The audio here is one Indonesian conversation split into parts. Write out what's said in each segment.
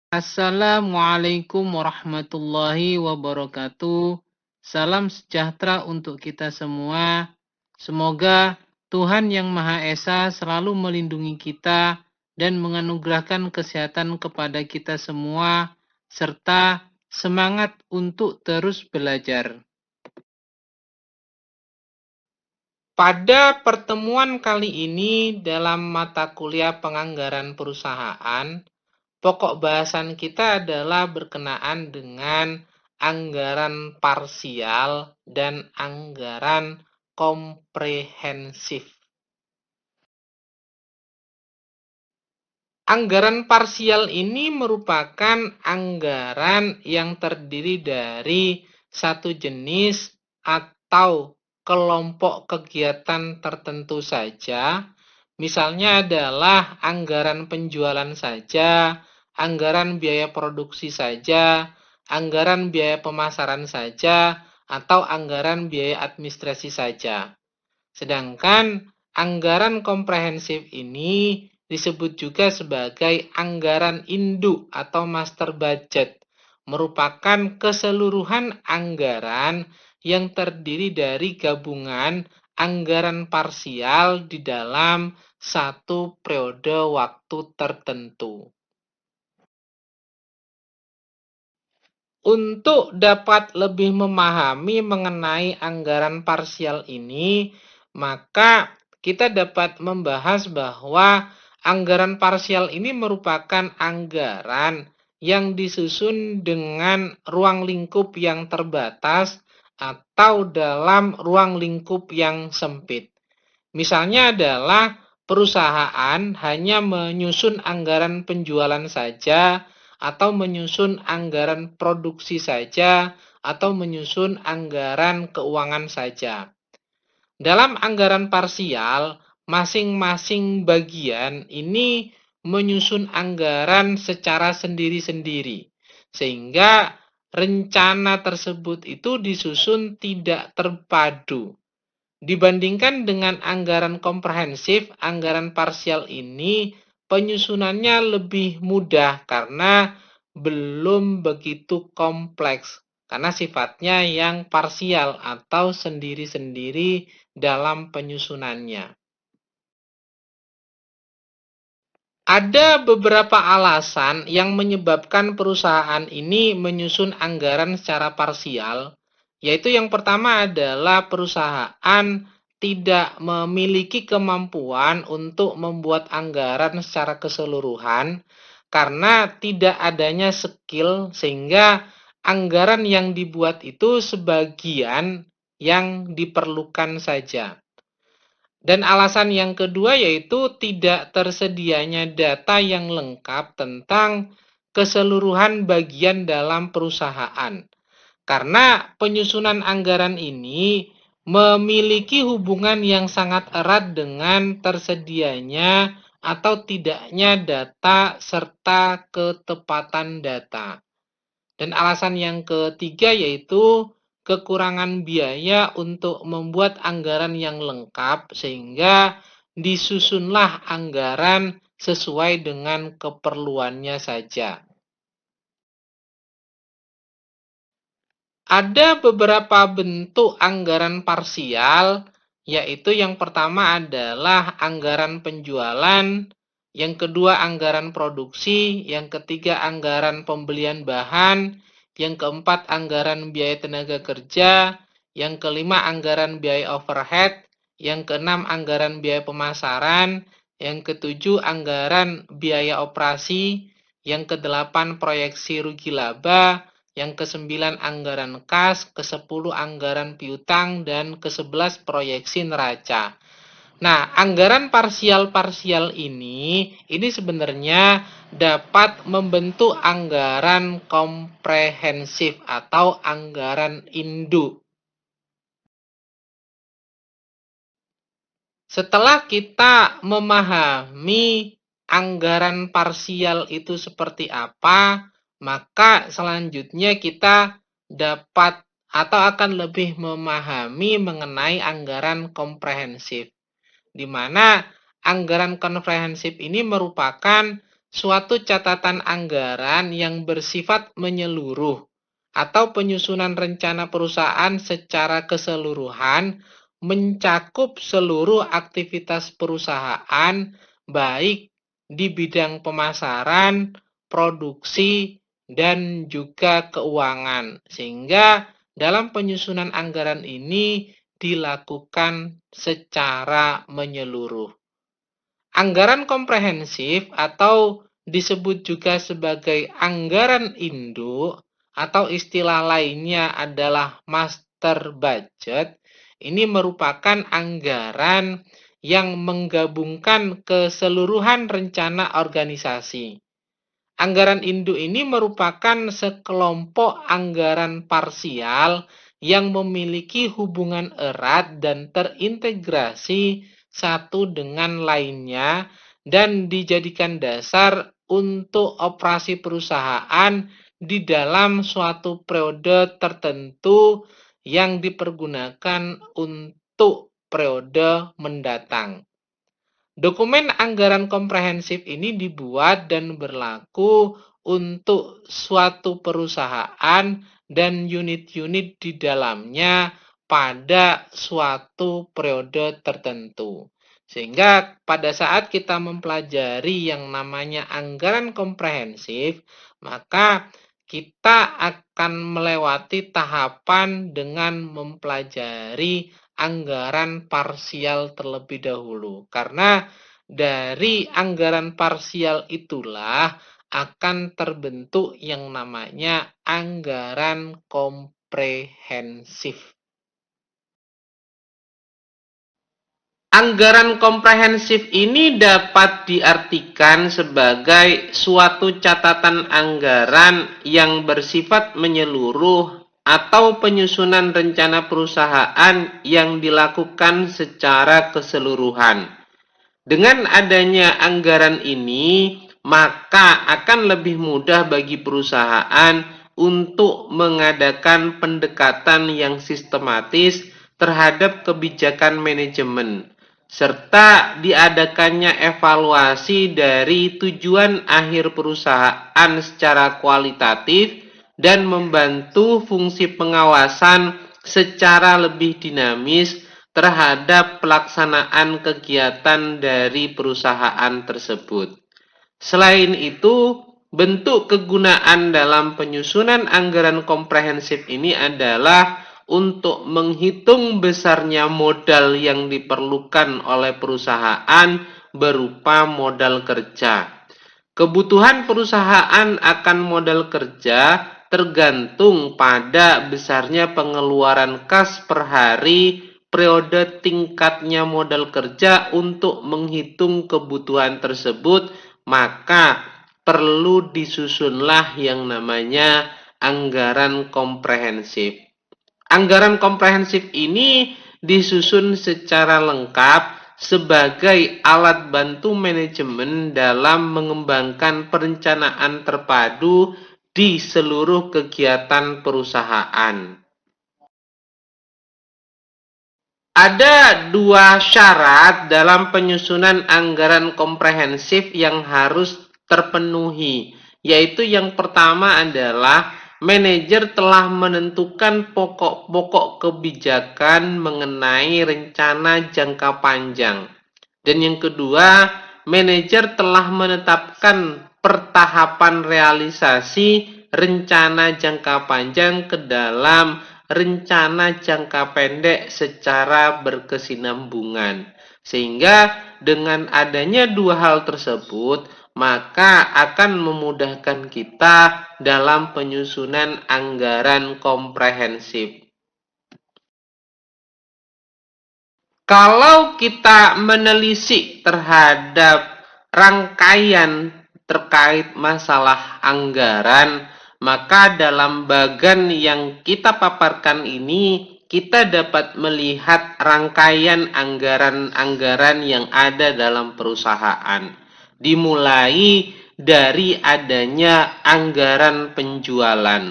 Assalamualaikum warahmatullahi wabarakatuh. Salam sejahtera untuk kita semua. Semoga Tuhan Yang Maha Esa selalu melindungi kita dan menganugerahkan kesehatan kepada kita semua, serta semangat untuk terus belajar. Pada pertemuan kali ini dalam mata kuliah penganggaran perusahaan, pokok bahasan kita adalah berkenaan dengan anggaran parsial dan anggaran komprehensif. Anggaran parsial ini merupakan anggaran yang terdiri dari satu jenis atau kelompok kegiatan tertentu saja. Misalnya adalah anggaran penjualan saja, anggaran biaya produksi saja, anggaran biaya pemasaran saja, atau anggaran biaya administrasi saja. Sedangkan anggaran komprehensif ini disebut juga sebagai anggaran induk atau master budget, merupakan keseluruhan anggaran yang terdiri dari gabungan anggaran parsial di dalam satu periode waktu tertentu. Untuk dapat lebih memahami mengenai anggaran parsial ini, maka kita dapat membahas bahwa anggaran parsial ini merupakan anggaran yang disusun dengan ruang lingkup yang terbatas atau dalam ruang lingkup yang sempit. Misalnya adalah perusahaan hanya menyusun anggaran penjualan saja, atau menyusun anggaran produksi saja, atau menyusun anggaran keuangan saja. Dalam anggaran parsial, masing-masing bagian ini menyusun anggaran secara sendiri-sendiri, sehingga rencana tersebut itu disusun tidak terpadu. Dibandingkan dengan anggaran komprehensif, anggaran parsial ini penyusunannya lebih mudah karena belum begitu kompleks, karena sifatnya yang parsial atau sendiri-sendiri dalam penyusunannya. Ada beberapa alasan yang menyebabkan perusahaan ini menyusun anggaran secara parsial, yaitu yang pertama adalah perusahaan tidak memiliki kemampuan untuk membuat anggaran secara keseluruhan karena tidak adanya skill, sehingga anggaran yang dibuat itu sebagian yang diperlukan saja. Dan alasan yang kedua yaitu tidak tersedianya data yang lengkap tentang keseluruhan bagian dalam perusahaan. Karena penyusunan anggaran ini memiliki hubungan yang sangat erat dengan tersedianya atau tidaknya data serta ketepatan data. Dan alasan yang ketiga yaitu kekurangan biaya untuk membuat anggaran yang lengkap, sehingga disusunlah anggaran sesuai dengan keperluannya saja. Ada beberapa bentuk anggaran parsial, yaitu yang pertama adalah anggaran penjualan, yang kedua anggaran produksi, yang ketiga anggaran pembelian bahan, yang keempat anggaran biaya tenaga kerja, yang kelima anggaran biaya overhead, yang keenam anggaran biaya pemasaran, yang ketujuh anggaran biaya operasi, yang kedelapan proyeksi rugi laba, yang ke-9 anggaran kas, ke-10 anggaran piutang, dan ke-11 proyeksi neraca. Nah, anggaran parsial-parsial ini sebenarnya dapat membentuk anggaran komprehensif atau anggaran induk. Setelah kita memahami anggaran parsial itu seperti apa, maka selanjutnya kita dapat atau akan lebih memahami mengenai anggaran komprehensif, di mana anggaran komprehensif ini merupakan suatu catatan anggaran yang bersifat menyeluruh atau penyusunan rencana perusahaan secara keseluruhan mencakup seluruh aktivitas perusahaan baik di bidang pemasaran, produksi, dan juga keuangan. Sehingga dalam penyusunan anggaran ini dilakukan secara menyeluruh. Anggaran komprehensif atau disebut juga sebagai anggaran induk atau istilah lainnya adalah master budget. Ini merupakan anggaran yang menggabungkan keseluruhan rencana organisasi. Anggaran induk ini merupakan sekelompok anggaran parsial yang memiliki hubungan erat dan terintegrasi satu dengan lainnya dan dijadikan dasar untuk operasi perusahaan di dalam suatu periode tertentu yang dipergunakan untuk periode mendatang. Dokumen anggaran komprehensif ini dibuat dan berlaku untuk suatu perusahaan dan unit-unit di dalamnya pada suatu periode tertentu. Sehingga pada saat kita mempelajari yang namanya anggaran komprehensif, maka kita akan melewati tahapan dengan mempelajari anggaran parsial terlebih dahulu. Karena dari anggaran parsial itulah akan terbentuk yang namanya anggaran komprehensif. Anggaran komprehensif ini dapat diartikan sebagai suatu catatan anggaran yang bersifat menyeluruh atau penyusunan rencana perusahaan yang dilakukan secara keseluruhan. Dengan adanya anggaran ini, maka akan lebih mudah bagi perusahaan untuk mengadakan pendekatan yang sistematis terhadap kebijakan manajemen, serta diadakannya evaluasi dari tujuan akhir perusahaan secara kualitatif dan membantu fungsi pengawasan secara lebih dinamis terhadap pelaksanaan kegiatan dari perusahaan tersebut. Selain itu, bentuk kegunaan dalam penyusunan anggaran komprehensif ini adalah untuk menghitung besarnya modal yang diperlukan oleh perusahaan berupa modal kerja. Kebutuhan perusahaan akan modal kerja tergantung pada besarnya pengeluaran kas per hari, periode tingkatnya modal kerja. Untuk menghitung kebutuhan tersebut, maka perlu disusunlah yang namanya anggaran komprehensif. Anggaran komprehensif ini disusun secara lengkap sebagai alat bantu manajemen dalam mengembangkan perencanaan terpadu di seluruh kegiatan perusahaan. Ada dua syarat dalam penyusunan anggaran komprehensif yang harus terpenuhi, yaitu yang pertama adalah manajer telah menentukan pokok-pokok kebijakan mengenai rencana jangka panjang. Dan yang kedua, manajer telah menetapkan pertahapan realisasi rencana jangka panjang ke dalam rencana jangka pendek secara berkesinambungan. Sehingga dengan adanya dua hal tersebut, maka akan memudahkan kita dalam penyusunan anggaran komprehensif. Kalau kita menelisik terhadap rangkaian terkait masalah anggaran, maka dalam bagan yang kita paparkan ini, kita dapat melihat rangkaian anggaran-anggaran yang ada dalam perusahaan. Dimulai dari adanya anggaran penjualan.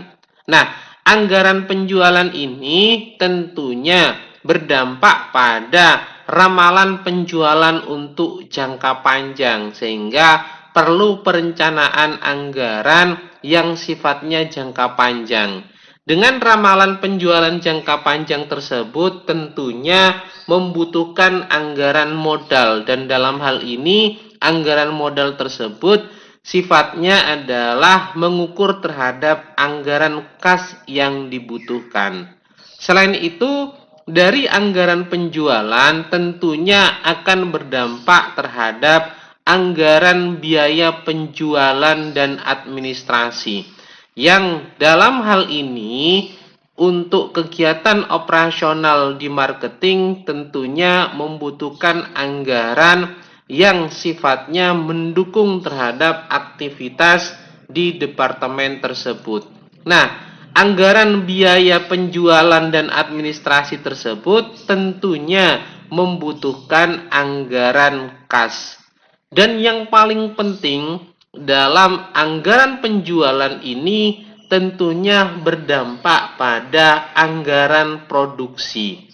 Nah, anggaran penjualan ini tentunya berdampak pada ramalan penjualan untuk jangka panjang, sehingga perlu perencanaan anggaran yang sifatnya jangka panjang. Dengan ramalan penjualan jangka panjang tersebut tentunya membutuhkan anggaran modal, dan dalam hal ini anggaran modal tersebut sifatnya adalah mengukur terhadap anggaran kas yang dibutuhkan. Selain itu, dari anggaran penjualan tentunya akan berdampak terhadap anggaran biaya penjualan dan administrasi, yang dalam hal ini untuk kegiatan operasional di marketing tentunya membutuhkan anggaran yang sifatnya mendukung terhadap aktivitas di departemen tersebut. Nah, anggaran biaya penjualan dan administrasi tersebut tentunya membutuhkan anggaran kas. Dan yang paling penting dalam anggaran penjualan ini tentunya berdampak pada anggaran produksi.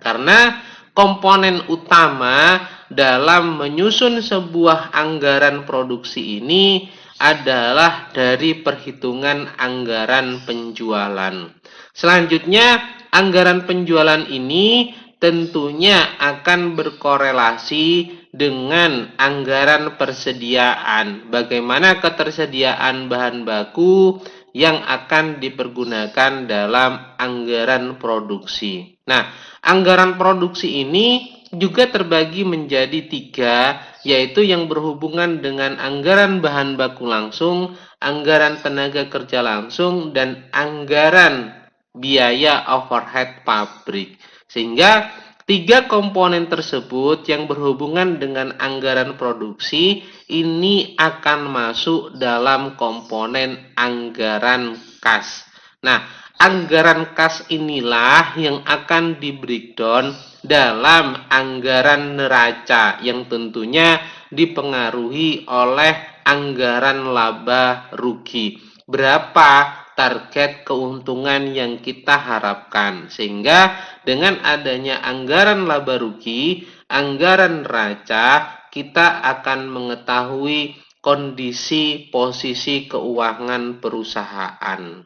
Karena komponen utama dalam menyusun sebuah anggaran produksi ini adalah dari perhitungan anggaran penjualan. Selanjutnya, anggaran penjualan ini tentunya akan berkorelasi dengan anggaran persediaan. Bagaimana ketersediaan bahan baku yang akan dipergunakan dalam anggaran produksi. Nah, anggaran produksi ini juga terbagi menjadi 3, yaitu yang berhubungan dengan anggaran bahan baku langsung, anggaran tenaga kerja langsung, dan anggaran biaya overhead pabrik. Sehingga 3 komponen tersebut yang berhubungan dengan anggaran produksi ini akan masuk dalam komponen anggaran kas. Nah, anggaran kas inilah yang akan di breakdown dalam anggaran neraca yang tentunya dipengaruhi oleh anggaran laba rugi. Berapa target keuntungan yang kita harapkan, sehingga dengan adanya anggaran laba rugi, anggaran neraca, kita akan mengetahui kondisi posisi keuangan perusahaan.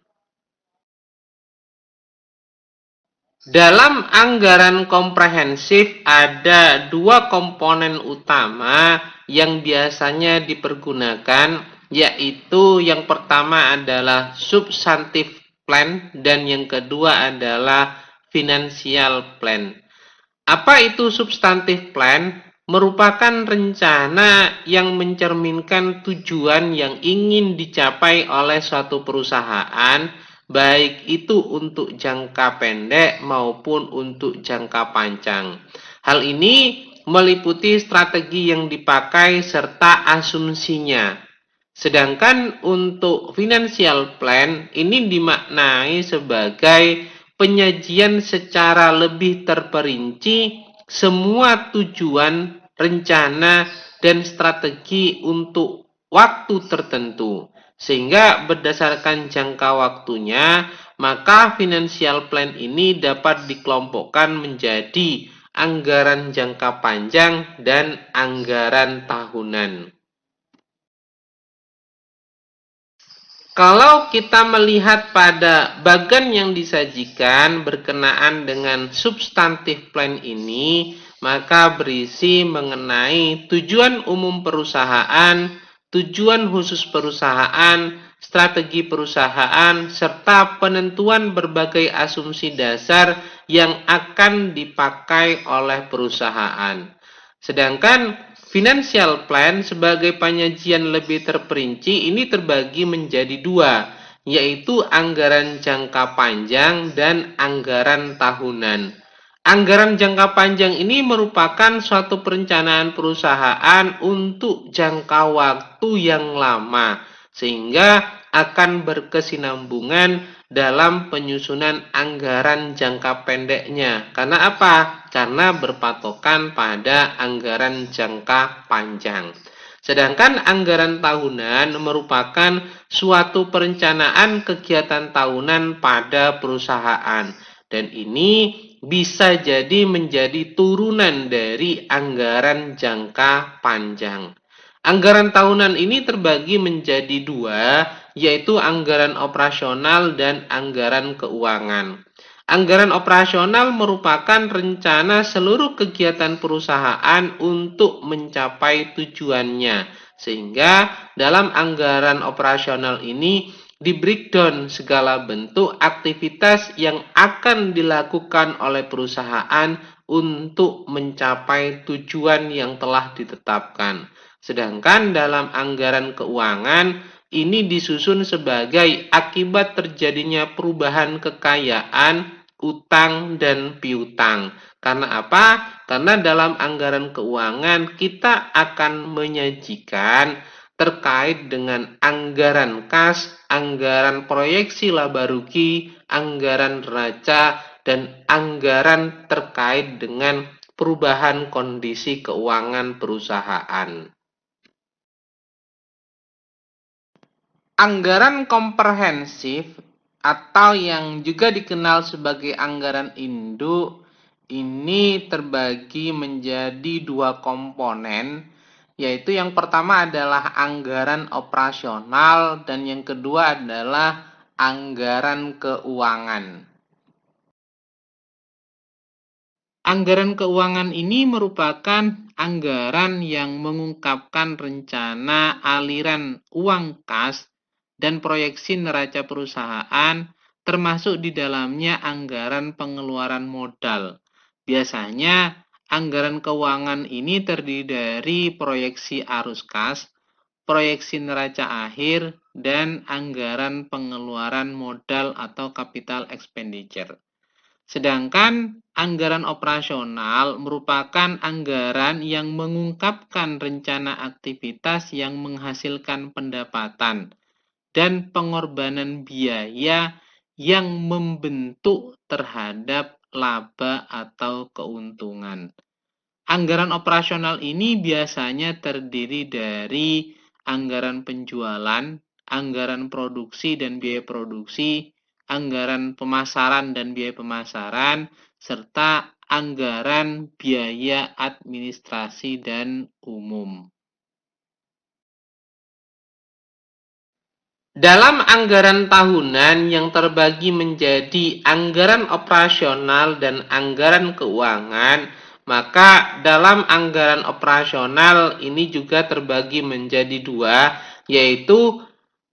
Dalam anggaran komprehensif ada 2 komponen utama yang biasanya dipergunakan, yaitu yang pertama adalah substantive plan dan yang kedua adalah financial plan. Apa itu substantive plan? Merupakan rencana yang mencerminkan tujuan yang ingin dicapai oleh suatu perusahaan, baik itu untuk jangka pendek maupun untuk jangka panjang. Hal ini meliputi strategi yang dipakai serta asumsinya. Sedangkan untuk financial plan ini dimaknai sebagai penyajian secara lebih terperinci semua tujuan, rencana, dan strategi untuk waktu tertentu. Sehingga berdasarkan jangka waktunya, maka financial plan ini dapat dikelompokkan menjadi anggaran jangka panjang dan anggaran tahunan. Kalau kita melihat pada bagan yang disajikan berkenaan dengan substantive plan ini, maka berisi mengenai tujuan umum perusahaan, tujuan khusus perusahaan, strategi perusahaan, serta penentuan berbagai asumsi dasar yang akan dipakai oleh perusahaan. Sedangkan financial plan sebagai penyajian lebih terperinci ini terbagi menjadi 2, yaitu anggaran jangka panjang dan anggaran tahunan. Anggaran jangka panjang ini merupakan suatu perencanaan perusahaan untuk jangka waktu yang lama, sehingga akan berkesinambungan dalam penyusunan anggaran jangka pendeknya. Karena apa? Karena berpatokan pada anggaran jangka panjang. Sedangkan anggaran tahunan merupakan suatu perencanaan kegiatan tahunan pada perusahaan. Dan ini bisa jadi menjadi turunan dari anggaran jangka panjang. Anggaran tahunan ini terbagi menjadi dua, yaitu anggaran operasional dan anggaran keuangan. Anggaran operasional merupakan rencana seluruh kegiatan perusahaan untuk mencapai tujuannya. Sehingga dalam anggaran operasional ini di-breakdown segala bentuk aktivitas yang akan dilakukan oleh perusahaan untuk mencapai tujuan yang telah ditetapkan. Sedangkan dalam anggaran keuangan ini disusun sebagai akibat terjadinya perubahan kekayaan, utang, dan piutang. Karena apa? Karena dalam anggaran keuangan kita akan menyajikan terkait dengan anggaran kas, anggaran proyeksi laba rugi, anggaran neraca, dan anggaran terkait dengan perubahan kondisi keuangan perusahaan. Anggaran komprehensif atau yang juga dikenal sebagai anggaran induk ini terbagi menjadi dua komponen, yaitu yang pertama adalah anggaran operasional dan yang kedua adalah anggaran keuangan. Anggaran keuangan ini merupakan anggaran yang mengungkapkan rencana aliran uang kas dan proyeksi neraca perusahaan, termasuk di dalamnya anggaran pengeluaran modal. Biasanya, anggaran keuangan ini terdiri dari proyeksi arus kas, proyeksi neraca akhir, dan anggaran pengeluaran modal atau capital expenditure. Sedangkan anggaran operasional merupakan anggaran yang mengungkapkan rencana aktivitas yang menghasilkan pendapatan dan pengorbanan biaya yang membentuk terhadap laba atau keuntungan. Anggaran operasional ini biasanya terdiri dari anggaran penjualan, anggaran produksi dan biaya produksi, anggaran pemasaran dan biaya pemasaran, serta anggaran biaya administrasi dan umum. Dalam anggaran tahunan yang terbagi menjadi anggaran operasional dan anggaran keuangan, maka dalam anggaran operasional ini juga terbagi menjadi dua, yaitu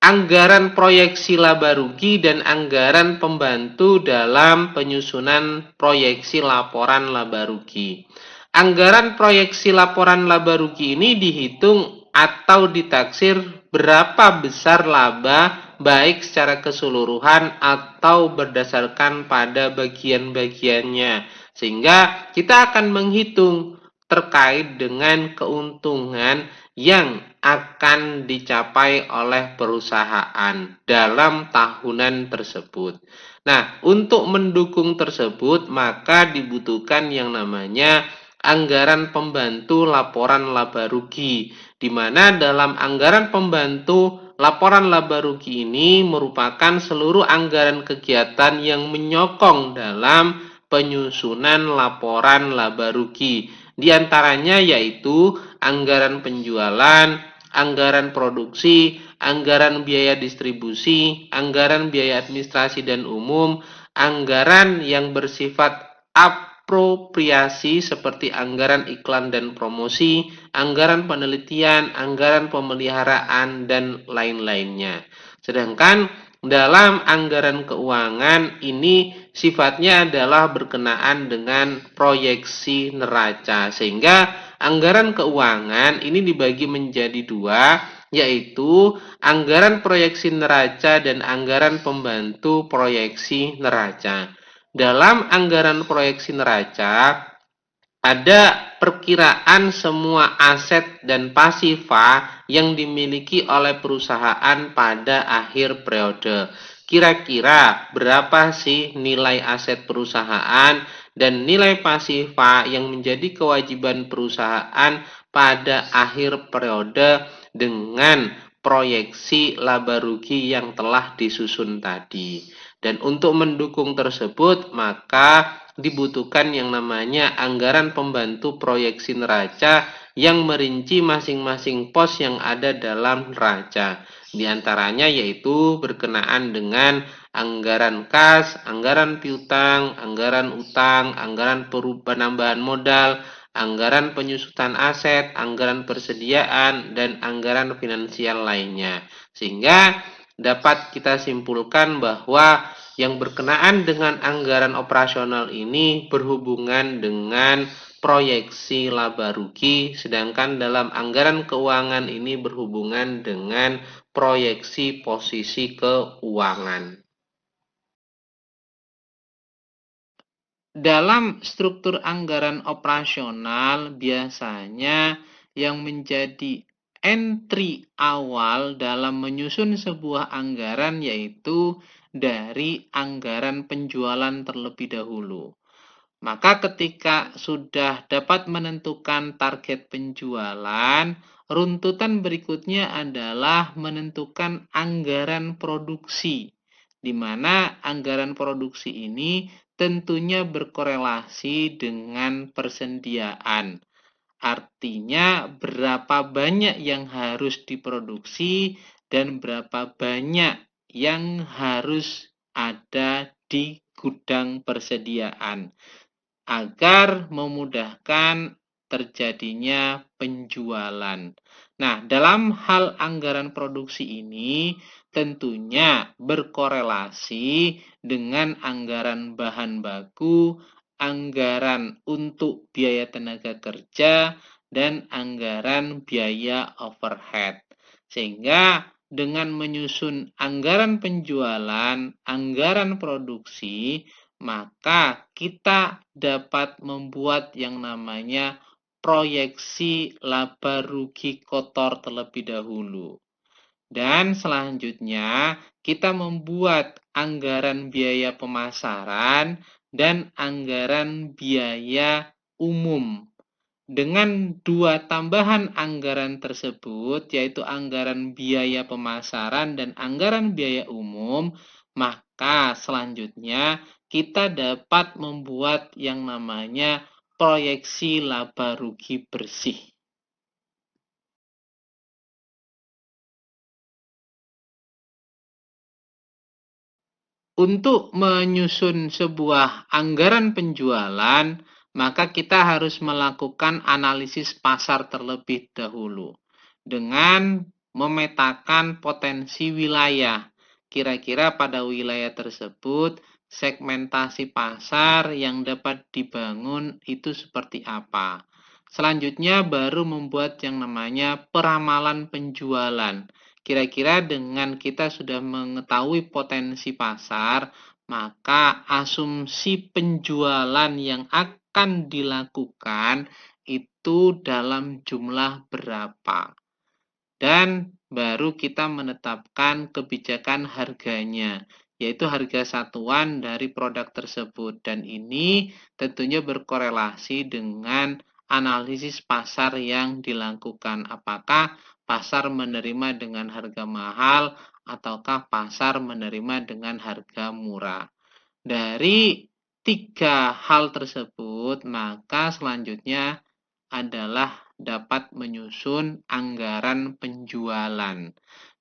anggaran proyeksi laba rugi dan anggaran pembantu dalam penyusunan proyeksi laporan laba rugi. Anggaran proyeksi laporan laba rugi ini dihitung atau ditaksir berapa besar laba baik secara keseluruhan atau berdasarkan pada bagian-bagiannya. Sehingga kita akan menghitung terkait dengan keuntungan yang akan dicapai oleh perusahaan dalam tahunan tersebut. Nah, untuk mendukung tersebut maka dibutuhkan yang namanya anggaran pembantu laporan laba rugi, di mana dalam anggaran pembantu laporan laba rugi ini merupakan seluruh anggaran kegiatan yang menyokong dalam penyusunan laporan laba rugi. Di antaranya yaitu anggaran penjualan, anggaran produksi, anggaran biaya distribusi, anggaran biaya administrasi dan umum, anggaran yang bersifat apropriasi seperti anggaran iklan dan promosi, anggaran penelitian, anggaran pemeliharaan, dan lain-lainnya. Sedangkan dalam anggaran keuangan ini sifatnya adalah berkenaan dengan proyeksi neraca, sehingga anggaran keuangan ini dibagi menjadi dua, yaitu anggaran proyeksi neraca dan anggaran pembantu proyeksi neraca. Dalam anggaran proyeksi neraca ada perkiraan semua aset dan pasifa yang dimiliki oleh perusahaan pada akhir periode. Kira-kira berapa sih nilai aset perusahaan dan nilai pasifa yang menjadi kewajiban perusahaan pada akhir periode dengan proyeksi laba rugi yang telah disusun tadi. Dan untuk mendukung tersebut, maka dibutuhkan yang namanya anggaran pembantu proyeksi neraca yang merinci masing-masing pos yang ada dalam neraca. Di antaranya yaitu berkenaan dengan anggaran kas, anggaran piutang, anggaran utang, anggaran penambahan modal, anggaran penyusutan aset, anggaran persediaan, dan anggaran finansial lainnya. Sehingga dapat kita simpulkan bahwa yang berkenaan dengan anggaran operasional ini berhubungan dengan proyeksi laba rugi, sedangkan dalam anggaran keuangan ini berhubungan dengan proyeksi posisi keuangan. Dalam struktur anggaran operasional, biasanya yang menjadi entry awal dalam menyusun sebuah anggaran yaitu dari anggaran penjualan terlebih dahulu. Maka ketika sudah dapat menentukan target penjualan, runtutan berikutnya adalah menentukan anggaran produksi, di mana anggaran produksi ini tentunya berkorelasi dengan persediaan. Artinya berapa banyak yang harus diproduksi dan berapa banyak yang harus ada di gudang persediaan agar memudahkan terjadinya penjualan. Nah, dalam hal anggaran produksi ini tentunya berkorelasi dengan anggaran bahan baku, anggaran untuk biaya tenaga kerja, dan anggaran biaya overhead. Sehingga dengan menyusun anggaran penjualan, anggaran produksi, maka kita dapat membuat yang namanya proyeksi laba rugi kotor terlebih dahulu. Dan selanjutnya kita membuat anggaran biaya pemasaran dan anggaran biaya umum. Dengan dua tambahan anggaran tersebut, yaitu anggaran biaya pemasaran dan anggaran biaya umum, maka selanjutnya kita dapat membuat yang namanya proyeksi laba rugi bersih. Untuk menyusun sebuah anggaran penjualan, maka kita harus melakukan analisis pasar terlebih dahulu dengan memetakan potensi wilayah. Kira-kira pada wilayah tersebut, segmentasi pasar yang dapat dibangun itu seperti apa. Selanjutnya baru membuat yang namanya peramalan penjualan. Kira-kira dengan kita sudah mengetahui potensi pasar, maka asumsi penjualan yang akan dilakukan itu dalam jumlah berapa. Dan baru kita menetapkan kebijakan harganya, yaitu harga satuan dari produk tersebut. Dan ini tentunya berkorelasi dengan analisis pasar yang dilakukan. Apakah pasar menerima dengan harga mahal ataukah pasar menerima dengan harga murah. Dari tiga hal tersebut, maka selanjutnya adalah dapat menyusun anggaran penjualan.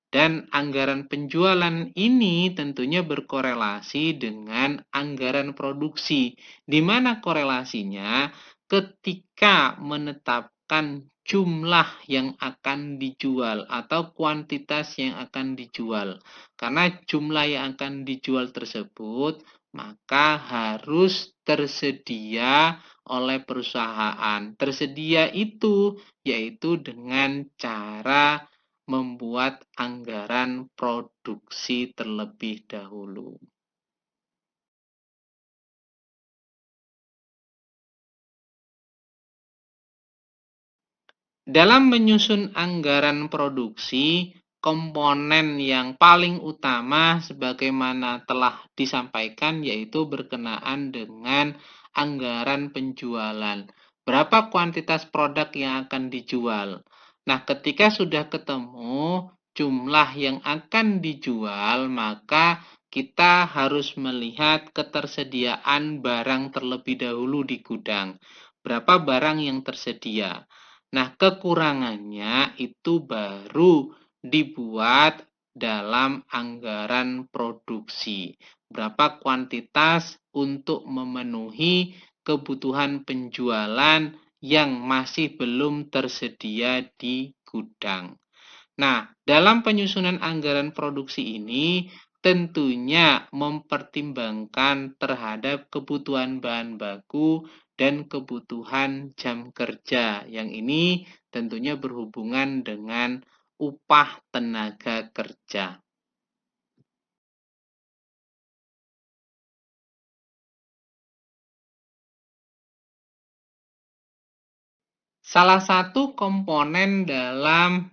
Dan anggaran penjualan ini tentunya berkorelasi dengan anggaran produksi. Di mana korelasinya? Ketika menetapkan jumlah yang akan dijual atau kuantitas yang akan dijual. Karena jumlah yang akan dijual tersebut maka harus tersedia oleh perusahaan. Tersedia itu yaitu dengan cara membuat anggaran produksi terlebih dahulu. Dalam menyusun anggaran produksi, komponen yang paling utama sebagaimana telah disampaikan yaitu berkenaan dengan anggaran penjualan. Berapa kuantitas produk yang akan dijual? Nah, ketika sudah ketemu jumlah yang akan dijual, maka kita harus melihat ketersediaan barang terlebih dahulu di gudang. Berapa barang yang tersedia? Nah, kekurangannya itu baru dibuat dalam anggaran produksi. Berapa kuantitas untuk memenuhi kebutuhan penjualan yang masih belum tersedia di gudang. Nah, dalam penyusunan anggaran produksi ini tentunya mempertimbangkan terhadap kebutuhan bahan baku dan kebutuhan jam kerja. Yang ini tentunya berhubungan dengan upah tenaga kerja. Salah satu komponen dalam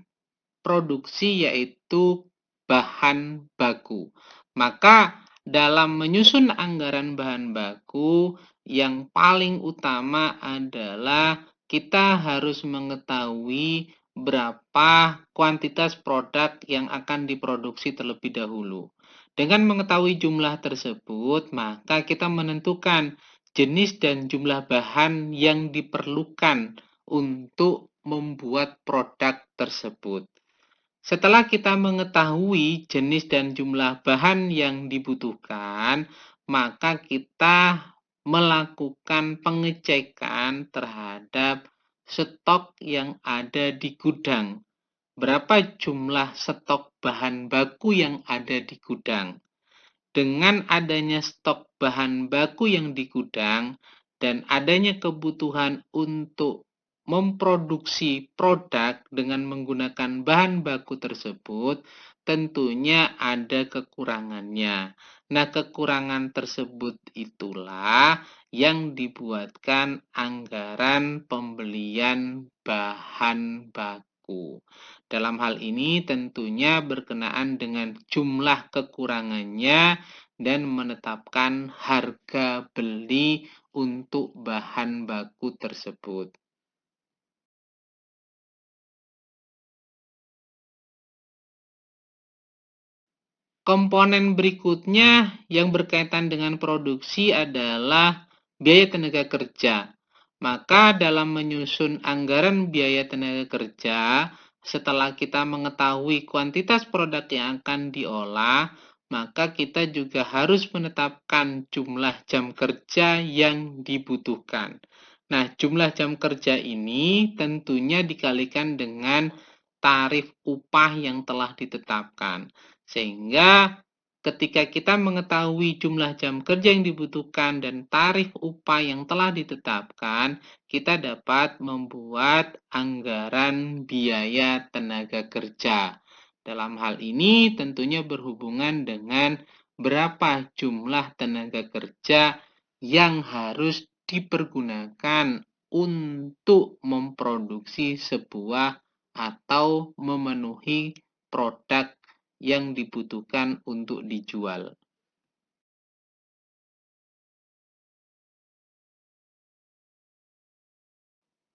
produksi yaitu bahan baku. Maka dalam menyusun anggaran bahan baku yang paling utama adalah kita harus mengetahui berapa kuantitas produk yang akan diproduksi terlebih dahulu. Dengan mengetahui jumlah tersebut, maka kita menentukan jenis dan jumlah bahan yang diperlukan untuk membuat produk tersebut. Setelah kita mengetahui jenis dan jumlah bahan yang dibutuhkan, maka kita melakukan pengecekan terhadap stok yang ada di gudang. Berapa jumlah stok bahan baku yang ada di gudang? Dengan adanya stok bahan baku yang di gudang dan adanya kebutuhan untuk memproduksi produk dengan menggunakan bahan baku tersebut, tentunya ada kekurangannya. Nah, kekurangan tersebut itulah yang dibuatkan anggaran pembelian bahan baku. Dalam hal ini tentunya berkenaan dengan jumlah kekurangannya dan menetapkan harga beli untuk bahan baku tersebut. Komponen berikutnya yang berkaitan dengan produksi adalah biaya tenaga kerja. Maka dalam menyusun anggaran biaya tenaga kerja, setelah kita mengetahui kuantitas produk yang akan diolah, maka kita juga harus menetapkan jumlah jam kerja yang dibutuhkan. Nah, jumlah jam kerja ini tentunya dikalikan dengan tarif upah yang telah ditetapkan. Sehingga ketika kita mengetahui jumlah jam kerja yang dibutuhkan dan tarif upah yang telah ditetapkan, kita dapat membuat anggaran biaya tenaga kerja. Dalam hal ini tentunya berhubungan dengan berapa jumlah tenaga kerja yang harus dipergunakan untuk memproduksi sebuah atau memenuhi produk yang dibutuhkan untuk dijual.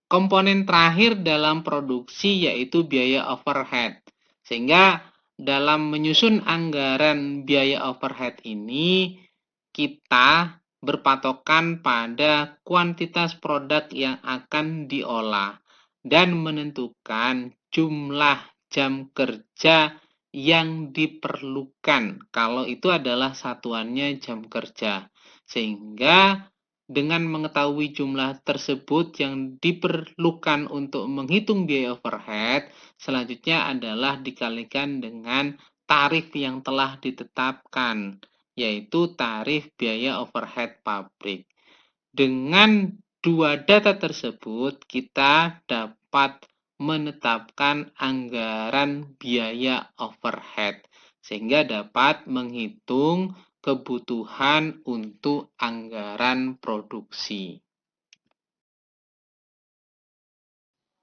Komponen terakhir dalam produksi yaitu biaya overhead. Sehingga dalam menyusun anggaran biaya overhead ini, kita berpatokan pada kuantitas produk yang akan diolah dan menentukan jumlah jam kerja yang diperlukan. Kalau itu adalah satuannya jam kerja. Sehingga dengan mengetahui jumlah tersebut yang diperlukan untuk menghitung biaya overhead, selanjutnya adalah dikalikan dengan tarif yang telah ditetapkan, yaitu tarif biaya overhead pabrik. Dengan dua data tersebut, kita dapat menetapkan anggaran biaya overhead, sehingga dapat menghitung kebutuhan untuk anggaran produksi.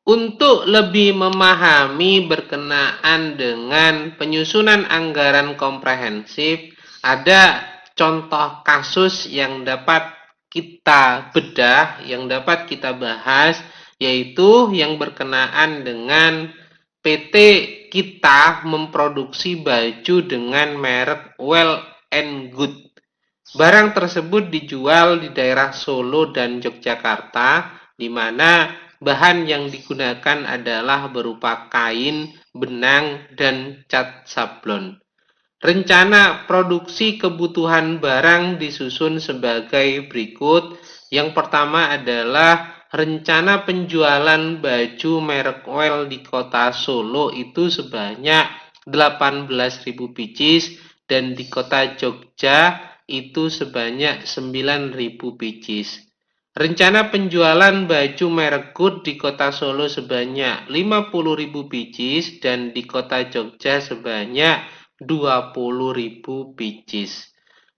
Untuk lebih memahami berkenaan dengan penyusunan anggaran komprehensif, ada contoh kasus yang dapat kita bedah, yang dapat kita bahas, yaitu yang berkenaan dengan PT kita memproduksi baju dengan merek Well and Good. Barang tersebut dijual di daerah Solo dan Yogyakarta, di mana bahan yang digunakan adalah berupa kain, benang, dan cat sablon. Rencana produksi kebutuhan barang disusun sebagai berikut. Yang pertama adalah rencana penjualan baju merek Well di kota Solo itu sebanyak 18.000 pieces dan di kota Jogja itu sebanyak 9.000 pieces. Rencana penjualan baju merek Good di kota Solo sebanyak 50.000 pieces dan di kota Jogja sebanyak 20.000 pieces.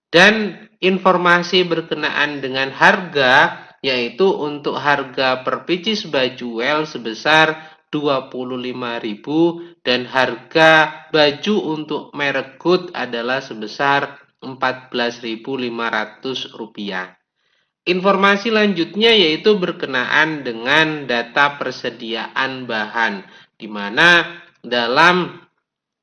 Dan informasi berkenaan dengan harga, yaitu untuk harga per pieces baju Well sebesar 25.000 dan harga baju untuk merek Good adalah sebesar 14.500 rupiah. Informasi lanjutnya yaitu berkenaan dengan data persediaan bahan, di mana dalam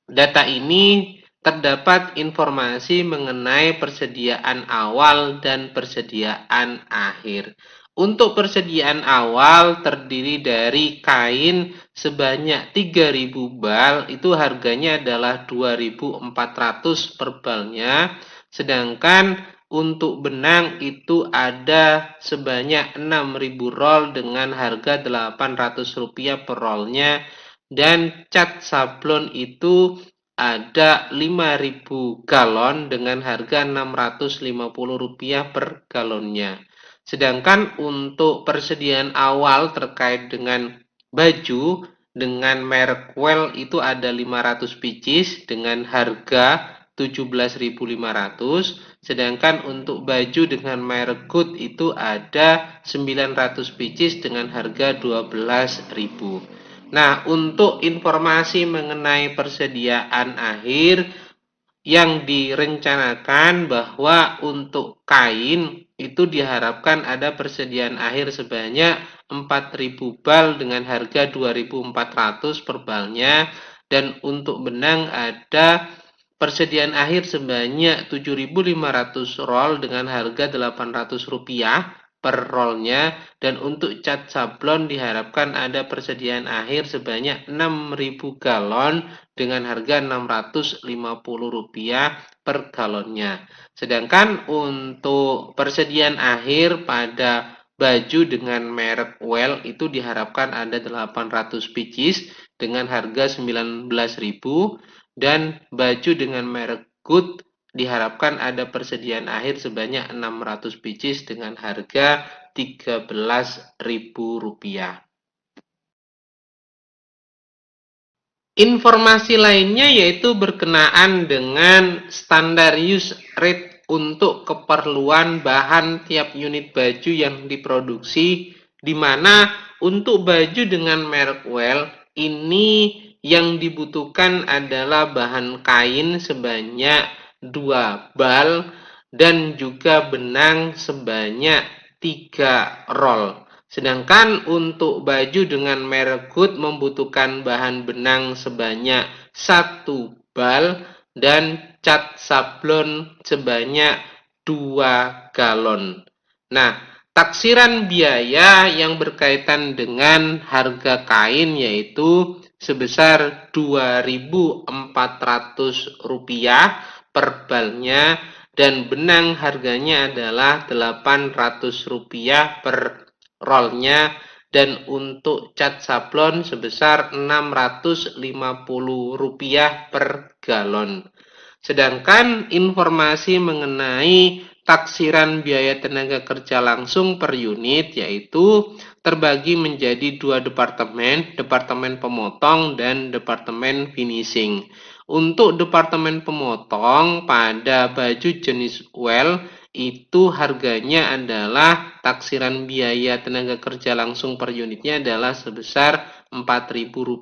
data ini terdapat informasi mengenai persediaan awal dan persediaan akhir. Untuk persediaan awal terdiri dari kain sebanyak 3.000 bal, itu harganya adalah 2.400 per balnya, sedangkan untuk benang itu ada sebanyak 6.000 roll dengan harga Rp800 per rollnya, dan cat sablon itu ada 5.000 galon dengan harga Rp650 per galonnya. Sedangkan untuk persediaan awal terkait dengan baju dengan merek Well itu ada 500 pieces dengan harga 17.500, sedangkan untuk baju dengan merek Good itu ada 900 pieces dengan harga 12.000. Nah, untuk informasi mengenai persediaan akhir yang direncanakan bahwa untuk kain itu diharapkan ada persediaan akhir sebanyak 4.000 bal dengan harga 2.400 per balnya, dan untuk benang ada persediaan akhir sebanyak 7.500 roll dengan harga Rp800 per rollnya, dan untuk cat sablon diharapkan ada persediaan akhir sebanyak 6.000 galon dengan harga Rp650 per galonnya. Sedangkan untuk persediaan akhir pada baju dengan merek Well itu diharapkan ada 800 pieces dengan harga 19.000, dan baju dengan merek Good diharapkan ada persediaan akhir sebanyak 600 pieces dengan harga Rp13.000. Informasi lainnya yaitu berkenaan dengan standar use rate untuk keperluan bahan tiap unit baju yang diproduksi, di mana untuk baju dengan merek Well ini yang dibutuhkan adalah bahan kain sebanyak 2 bal dan juga benang sebanyak 3 roll. Sedangkan untuk baju dengan merek Good membutuhkan bahan benang sebanyak 1 bal dan cat sablon sebanyak 2 galon. Nah, taksiran biaya yang berkaitan dengan harga kain yaitu sebesar Rp2.400 per balnya, dan benang harganya adalah Rp800 per rollnya, dan untuk cat sablon sebesar Rp650 per galon. Sedangkan informasi mengenai taksiran biaya tenaga kerja langsung per unit yaitu terbagi menjadi 2 departemen, departemen pemotong dan departemen finishing. Untuk departemen pemotong pada baju jenis Well itu harganya adalah taksiran biaya tenaga kerja langsung per unitnya adalah sebesar Rp4.000.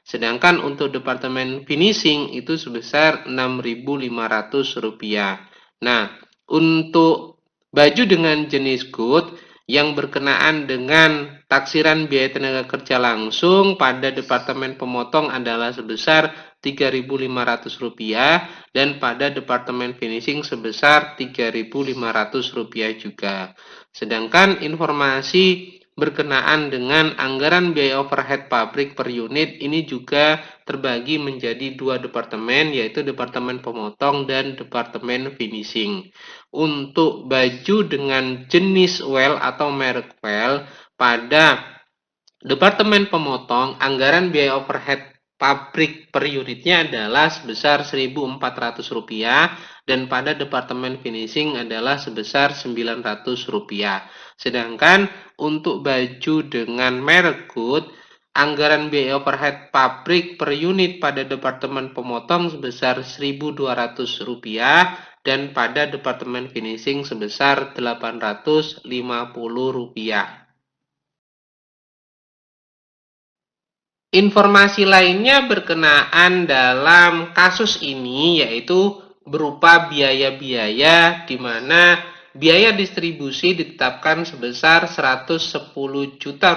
Sedangkan untuk departemen finishing itu sebesar Rp6.500. Nah, untuk baju dengan jenis Good yang berkenaan dengan taksiran biaya tenaga kerja langsung pada departemen pemotong adalah sebesar Rp3.500 dan pada departemen finishing sebesar Rp3.500 juga. Sedangkan informasi berkenaan dengan anggaran biaya overhead pabrik per unit ini juga terbagi menjadi dua departemen, yaitu departemen pemotong dan departemen finishing. Untuk baju dengan jenis well atau merek well, pada departemen pemotong, anggaran biaya overhead pabrik per unitnya adalah sebesar Rp1.400 dan pada departemen finishing adalah sebesar Rp900. Sedangkan untuk baju dengan merek good, anggaran biaya overhead pabrik per unit pada departemen pemotong sebesar Rp1.200 dan pada departemen finishing sebesar Rp850. Informasi lainnya berkenaan dalam kasus ini yaitu berupa biaya-biaya di mana biaya distribusi ditetapkan sebesar Rp110 juta,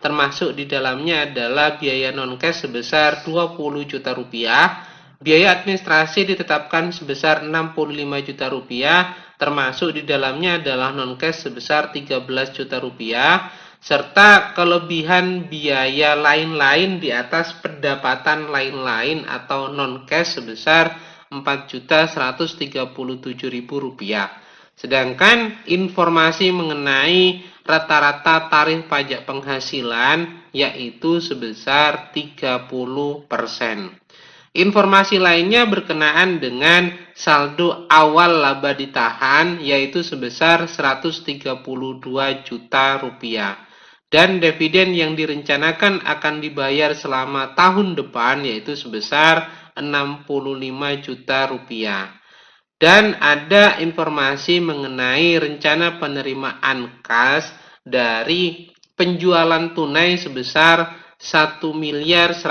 termasuk di dalamnya adalah biaya non-cash sebesar Rp20 juta, biaya administrasi ditetapkan sebesar Rp65 juta, termasuk di dalamnya adalah non-cash sebesar Rp13 juta, serta kelebihan biaya lain-lain di atas pendapatan lain-lain atau non-cash sebesar Rp4.137.000. Sedangkan informasi mengenai rata-rata tarif pajak penghasilan yaitu sebesar 30%. Informasi lainnya berkenaan dengan saldo awal laba ditahan yaitu sebesar Rp132 juta. Dan dividen yang direncanakan akan dibayar selama tahun depan yaitu sebesar Rp65 juta. Dan ada informasi mengenai rencana penerimaan kas dari penjualan tunai sebesar Rp1.125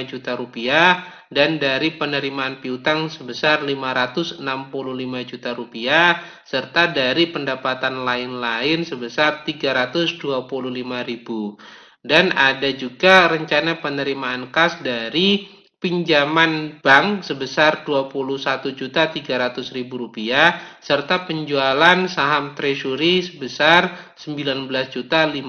juta dan dari penerimaan piutang sebesar Rp565 juta serta dari pendapatan lain-lain sebesar Rp325.000. Dan ada juga rencana penerimaan kas dari pinjaman bank sebesar Rp21.300.000 serta penjualan saham treasury sebesar Rp19.500.000.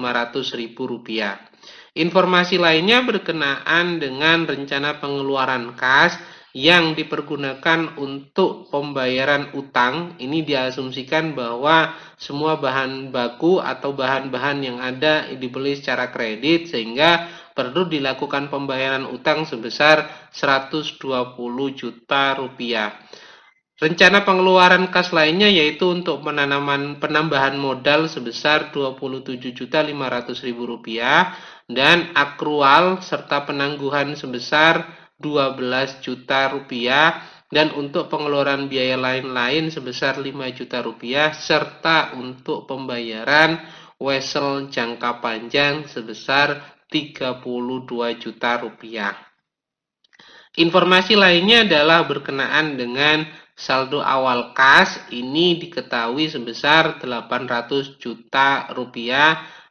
Informasi lainnya berkenaan dengan rencana pengeluaran kas yang dipergunakan untuk pembayaran utang. Ini diasumsikan bahwa semua bahan baku atau bahan-bahan yang ada dibeli secara kredit sehingga perlu dilakukan pembayaran utang sebesar Rp120 juta. Rencana pengeluaran kas lainnya yaitu untuk penambahan modal sebesar Rp27.500.000 dan akrual serta penangguhan sebesar Rp12 juta dan untuk pengeluaran biaya lain-lain sebesar Rp5 juta serta untuk pembayaran wesel jangka panjang sebesar Rp32 juta. Informasi lainnya adalah berkenaan dengan saldo awal kas, ini diketahui sebesar Rp800 juta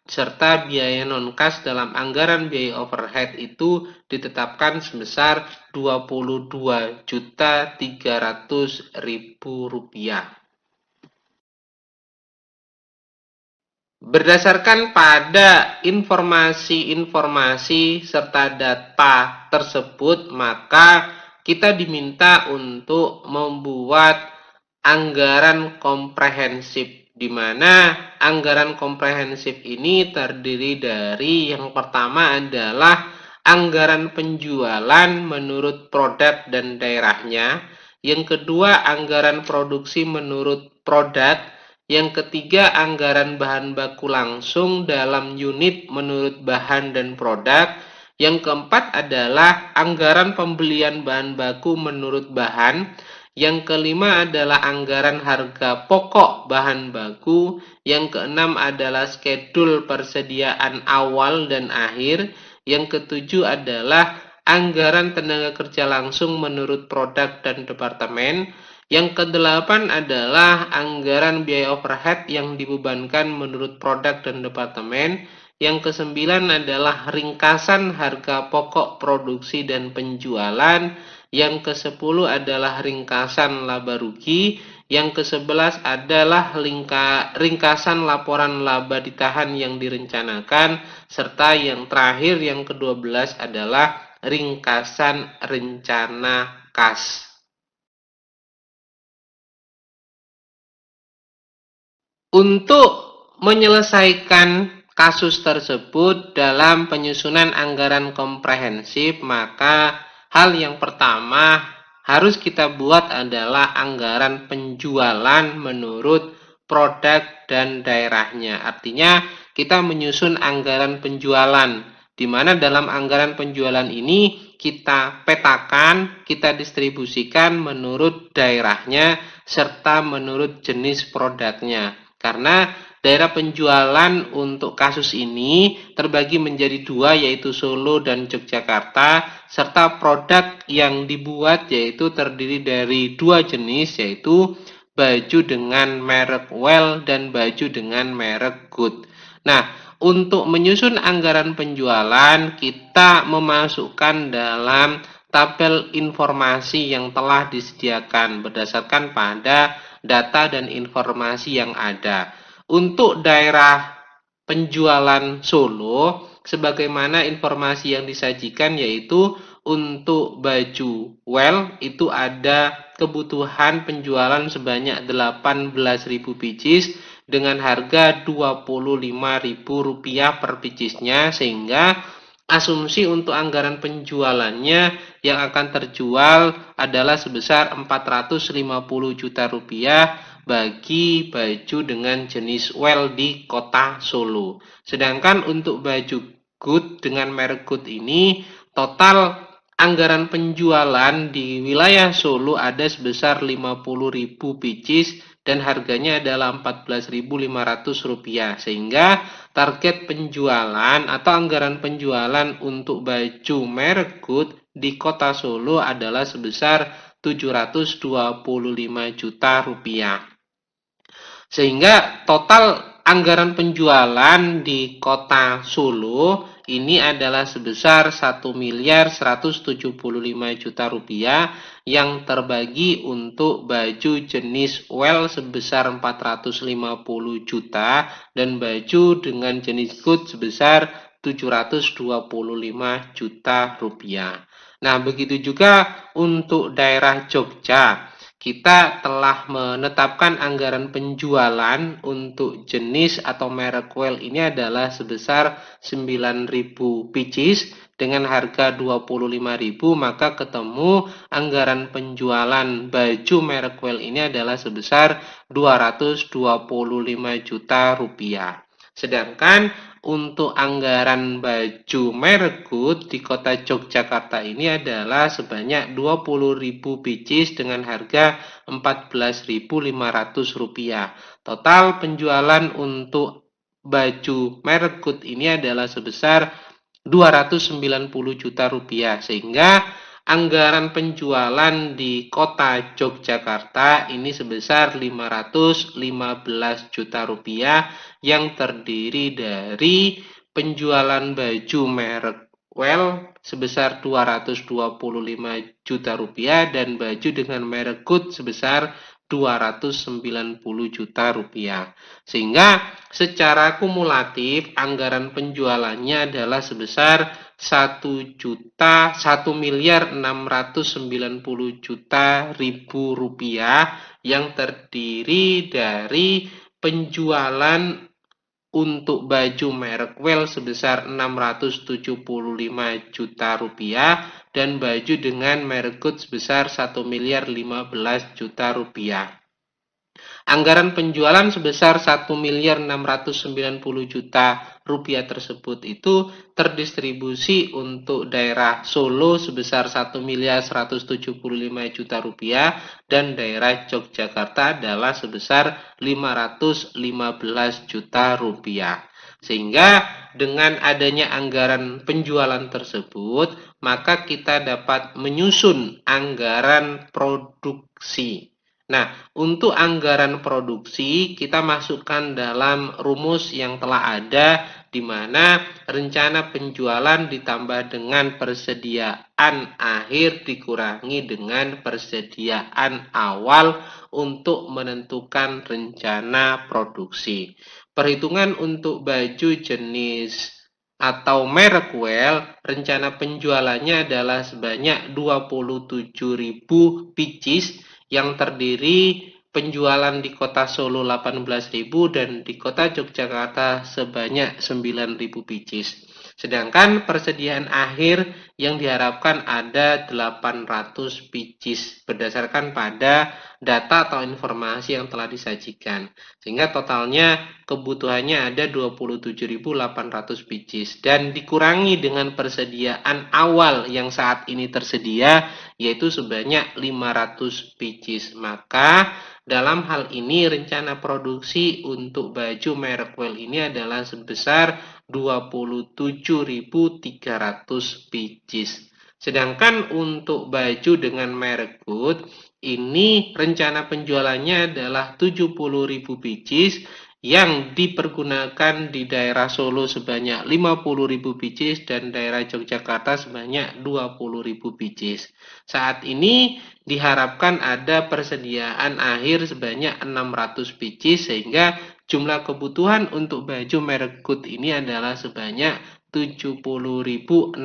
serta biaya non-kas dalam anggaran biaya overhead itu ditetapkan sebesar Rp22.300.000. Berdasarkan pada informasi-informasi serta data tersebut, maka kita diminta untuk membuat anggaran komprehensif, di mana anggaran komprehensif ini terdiri dari yang pertama adalah anggaran penjualan menurut produk dan daerahnya, yang kedua anggaran produksi menurut produk, yang ketiga, anggaran bahan baku langsung dalam unit menurut bahan dan produk. Yang keempat adalah anggaran pembelian bahan baku menurut bahan. Yang kelima adalah anggaran harga pokok bahan baku. Yang keenam adalah skedul persediaan awal dan akhir. Yang ketujuh adalah anggaran tenaga kerja langsung menurut produk dan departemen. Yang kedelapan adalah anggaran biaya overhead yang dibebankan menurut produk dan departemen. Yang kesembilan adalah ringkasan harga pokok produksi dan penjualan. Yang kesepuluh adalah ringkasan laba rugi. Yang ke-11 adalah ringkasan laporan laba ditahan yang direncanakan, serta yang terakhir yang ke-12 adalah ringkasan rencana kas. Untuk menyelesaikan kasus tersebut dalam penyusunan anggaran komprehensif, maka hal yang pertama harus kita buat adalah anggaran penjualan menurut produk dan daerahnya. Artinya kita menyusun anggaran penjualan, di mana dalam anggaran penjualan ini kita petakan, kita distribusikan menurut daerahnya, serta menurut jenis produknya. Karena daerah penjualan untuk kasus ini terbagi menjadi dua, yaitu Solo dan Yogyakarta, serta produk yang dibuat yaitu terdiri dari dua jenis, yaitu baju dengan merek Well dan baju dengan merek Good. Nah, untuk menyusun anggaran penjualan, kita memasukkan dalam tabel informasi yang telah disediakan berdasarkan pada data dan informasi yang ada. Untuk daerah penjualan Solo, sebagaimana informasi yang disajikan yaitu untuk baju Well itu ada kebutuhan penjualan sebanyak 18.000 pieces dengan harga Rp25.000 per pieces-nya, sehingga asumsi untuk anggaran penjualannya yang akan terjual adalah sebesar Rp450 juta bagi baju dengan jenis Well di kota Solo. Sedangkan untuk baju Good dengan merek Good ini, total anggaran penjualan di wilayah Solo ada sebesar 50.000 pieces dan harganya adalah Rp14.500, sehingga target penjualan atau anggaran penjualan untuk baju merek Good di kota Solo adalah sebesar Rp725 juta. Sehingga total anggaran penjualan di kota Solo ini adalah sebesar Rp1.175 juta yang terbagi untuk baju jenis Well sebesar Rp450 juta dan baju dengan jenis Good sebesar Rp725 juta. Nah, begitu juga untuk daerah Jogja. Kita telah menetapkan anggaran penjualan untuk jenis atau merek Well ini adalah sebesar 9.000 pieces dengan harga Rp25.000, maka ketemu anggaran penjualan baju merek Well ini adalah sebesar Rp225 juta. Sedangkan untuk anggaran baju merek Good di kota Yogyakarta ini adalah sebanyak 20.000 pieces dengan harga Rp14.500. Total penjualan untuk baju merek Good ini adalah sebesar Rp290 juta, sehingga anggaran penjualan di kota Yogyakarta ini sebesar Rp515 juta yang terdiri dari penjualan baju merek Well sebesar Rp225 juta dan baju dengan merek Good sebesar Rp290 juta. Sehingga secara kumulatif anggaran penjualannya adalah sebesar Rp1.690 juta yang terdiri dari penjualan untuk baju merek Well sebesar Rp675 juta dan baju dengan merek Good sebesar Rp1.015 juta. Anggaran penjualan sebesar Rp1.690 juta tersebut itu terdistribusi untuk daerah Solo sebesar Rp1.175 juta dan daerah Yogyakarta adalah sebesar Rp515 juta. Sehingga dengan adanya anggaran penjualan tersebut, maka kita dapat menyusun anggaran produksi Nah, untuk anggaran produksi kita masukkan dalam rumus yang telah ada di mana rencana penjualan ditambah dengan persediaan akhir dikurangi dengan persediaan awal untuk menentukan rencana produksi. Perhitungan untuk baju jenis atau merek well, rencana penjualannya adalah sebanyak 27.000 pieces yang terdiri penjualan di kota Solo 18.000 dan di kota Yogyakarta sebanyak 9.000 pieces. Sedangkan persediaan akhir yang diharapkan ada 800 pieces berdasarkan pada data atau informasi yang telah disajikan. Sehingga totalnya kebutuhannya ada 27.800 pieces dan dikurangi dengan persediaan awal yang saat ini tersedia yaitu sebanyak 500 pieces. Maka dalam hal ini rencana produksi untuk baju merek well ini adalah sebesar 27.300 pieces. Sedangkan untuk baju dengan merek good ini rencana penjualannya adalah 70.000 pieces yang dipergunakan di daerah Solo sebanyak 50.000 pieces dan daerah Yogyakarta sebanyak 20.000 pieces. Saat ini diharapkan ada persediaan akhir sebanyak 600 pieces sehingga jumlah kebutuhan untuk baju merek Good ini adalah sebanyak 70.600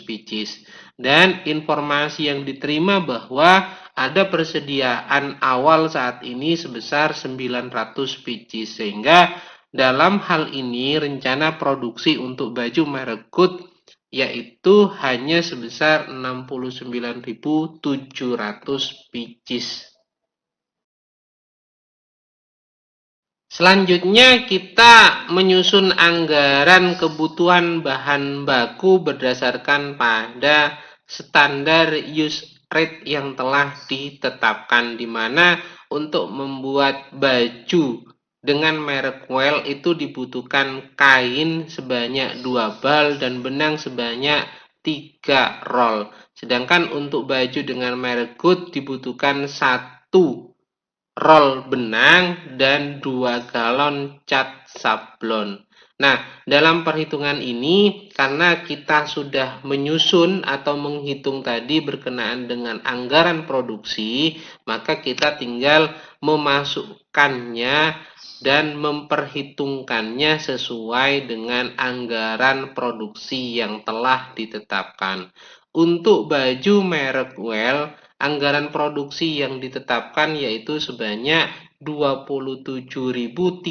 pieces. Dan informasi yang diterima bahwa ada persediaan awal saat ini sebesar 900 pieces sehingga dalam hal ini rencana produksi untuk baju merek Good yaitu hanya sebesar 69.700 pieces. Selanjutnya kita menyusun anggaran kebutuhan bahan baku berdasarkan pada standar use rate yang telah ditetapkan di mana untuk membuat baju dengan merek well itu dibutuhkan kain sebanyak 2 bal dan benang sebanyak 3 roll. Sedangkan untuk baju dengan merek good dibutuhkan 1 roll benang dan 2 galon cat sablon. Nah, dalam perhitungan ini karena kita sudah menyusun atau menghitung tadi berkenaan dengan anggaran produksi, maka kita tinggal memasukkannya dan memperhitungkannya sesuai dengan anggaran produksi yang telah ditetapkan. Untuk baju merek well, anggaran produksi yang ditetapkan yaitu sebanyak 27.300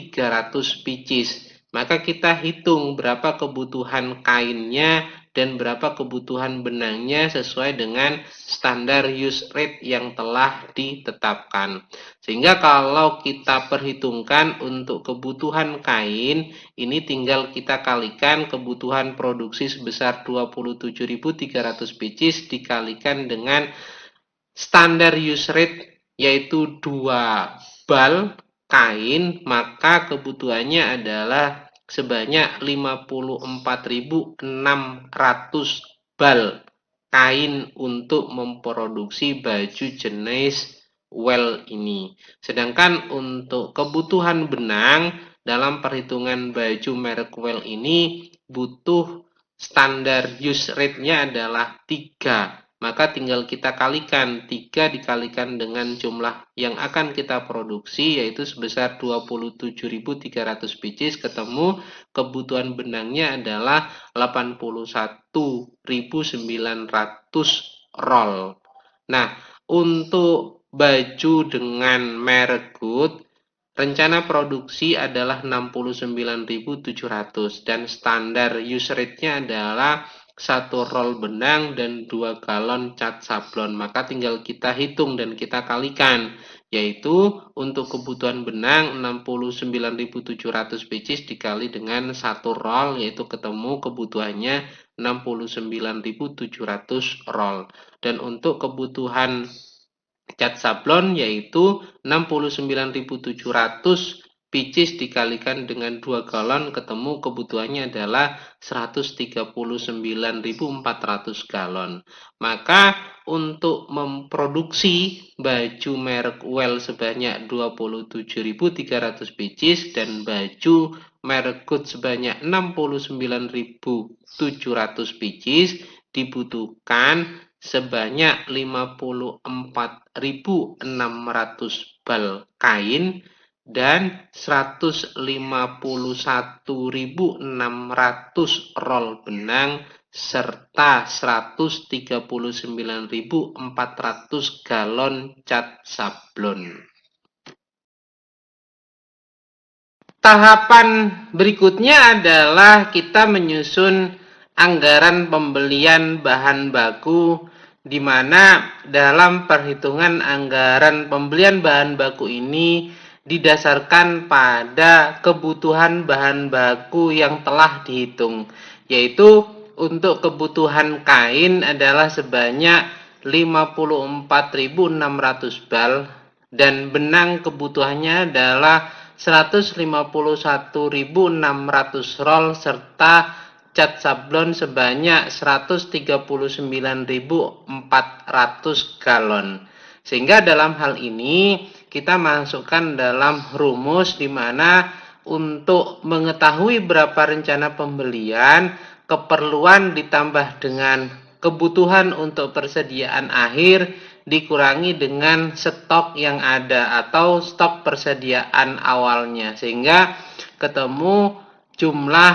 pieces. Maka kita hitung berapa kebutuhan kainnya dan berapa kebutuhan benangnya sesuai dengan standar use rate yang telah ditetapkan. Sehingga kalau kita perhitungkan untuk kebutuhan kain, ini tinggal kita kalikan kebutuhan produksi sebesar 27.300 pieces dikalikan dengan standar use rate yaitu 2 bal kain, maka kebutuhannya adalah sebanyak 54.600 bal kain untuk memproduksi baju jenis well ini. Sedangkan untuk kebutuhan benang dalam perhitungan baju merek well ini butuh standar use rate-nya adalah 3. Maka tinggal kita kalikan 3 dikalikan dengan jumlah yang akan kita produksi yaitu sebesar 27.300 pieces ketemu kebutuhan benangnya adalah 81.900 roll. Nah, untuk baju dengan merek good rencana produksi adalah 69.700 dan standar use rate-nya adalah 1 roll benang dan 2 galon cat sablon. Maka tinggal kita hitung dan kita kalikan, yaitu untuk kebutuhan benang 69.700 pieces dikali dengan 1 roll, yaitu ketemu kebutuhannya 69.700 roll. Dan untuk kebutuhan cat sablon yaitu 69.700 pieces dikalikan dengan 2 galon, ketemu kebutuhannya adalah 139.400 galon. Maka untuk memproduksi baju merek Well sebanyak 27.300 pieces dan baju merek Good sebanyak 69.700 pieces dibutuhkan sebanyak 54.600 bal kain dan 151.600 roll benang serta 139.400 galon cat sablon. Tahapan berikutnya adalah kita menyusun anggaran pembelian bahan baku, di mana dalam perhitungan anggaran pembelian bahan baku ini didasarkan pada kebutuhan bahan baku yang telah dihitung, yaitu untuk kebutuhan kain adalah sebanyak 54.600 bal dan benang kebutuhannya adalah 151.600 roll serta cat sablon sebanyak 139.400 galon. Sehingga dalam hal ini kita masukkan dalam rumus di mana untuk mengetahui berapa rencana pembelian, keperluan ditambah dengan kebutuhan untuk persediaan akhir dikurangi dengan stok yang ada atau stok persediaan awalnya, sehingga ketemu jumlah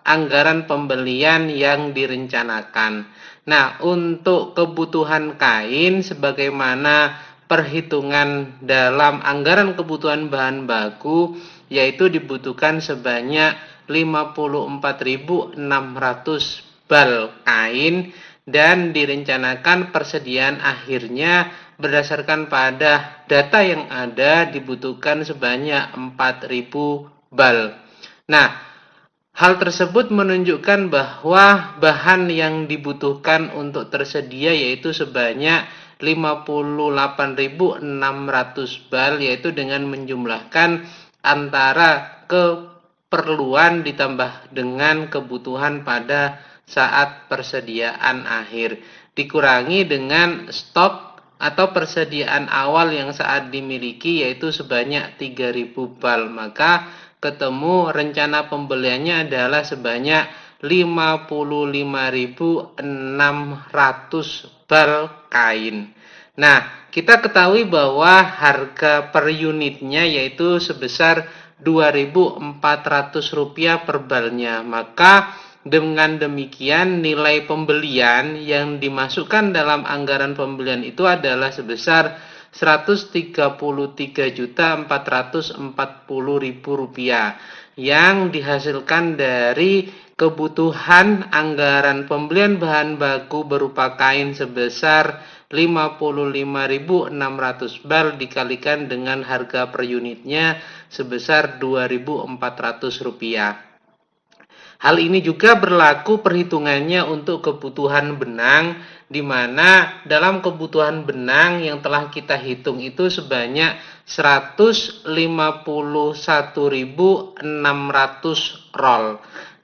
anggaran pembelian yang direncanakan. Nah, untuk kebutuhan kain sebagaimana perhitungan dalam anggaran kebutuhan bahan baku, yaitu dibutuhkan sebanyak 54.600 bal kain dan direncanakan persediaan akhirnya berdasarkan pada data yang ada dibutuhkan sebanyak 4.000 bal. Nah, hal tersebut menunjukkan bahwa bahan yang dibutuhkan untuk tersedia yaitu sebanyak 58.600 bal, yaitu dengan menjumlahkan antara keperluan ditambah dengan kebutuhan pada saat persediaan akhir dikurangi dengan stok atau persediaan awal yang saat dimiliki yaitu sebanyak 3.000 bal, maka ketemu rencana pembeliannya adalah sebanyak 55.600 bal kain. Nah, kita ketahui bahwa harga per unitnya yaitu sebesar Rp2.400 per balnya, maka dengan demikian nilai pembelian yang dimasukkan dalam anggaran pembelian itu adalah sebesar Rp133.440.000 yang dihasilkan dari kebutuhan anggaran pembelian bahan baku berupa kain sebesar 55.600 bal dikalikan dengan harga per unitnya sebesar Rp2.400. Hal ini juga berlaku perhitungannya untuk kebutuhan benang, di mana dalam kebutuhan benang yang telah kita hitung itu sebanyak 151.600 roll.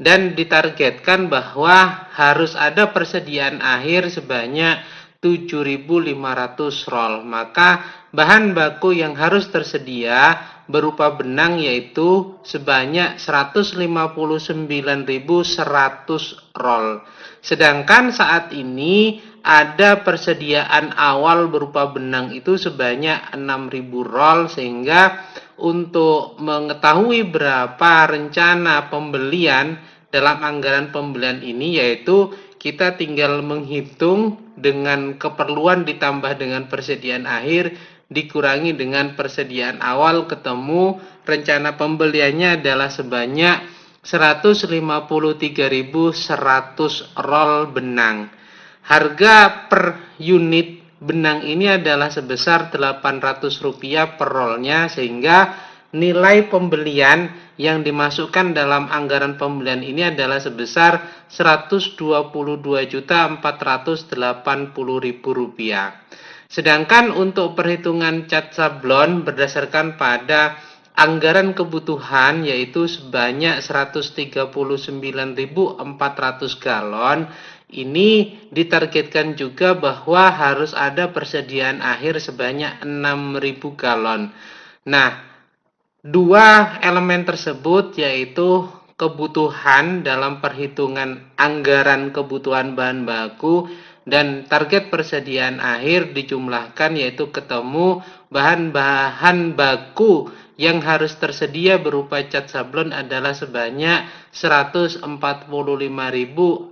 Dan ditargetkan bahwa harus ada persediaan akhir sebanyak 7.500 roll. Maka bahan baku yang harus tersedia berupa benang yaitu sebanyak 159.100 roll. Sedangkan saat ini ada persediaan awal berupa benang itu sebanyak 6.000 roll, sehingga untuk mengetahui berapa rencana pembelian dalam anggaran pembelian ini yaitu kita tinggal menghitung dengan keperluan ditambah dengan persediaan akhir dikurangi dengan persediaan awal, ketemu rencana pembeliannya adalah sebanyak 153.100 roll benang. Harga per unit benang ini adalah sebesar Rp800 per rollnya, sehingga nilai pembelian yang dimasukkan dalam anggaran pembelian ini adalah sebesar Rp122.480.000. Sedangkan untuk perhitungan cat sablon berdasarkan pada anggaran kebutuhan yaitu sebanyak 139.400 galon. Ini ditargetkan juga bahwa harus ada persediaan akhir sebanyak 6.000 galon. Nah, dua elemen tersebut yaitu kebutuhan dalam perhitungan anggaran kebutuhan bahan baku dan target persediaan akhir dijumlahkan, yaitu ketemu bahan-bahan baku yang harus tersedia berupa cat sablon adalah sebanyak 145.400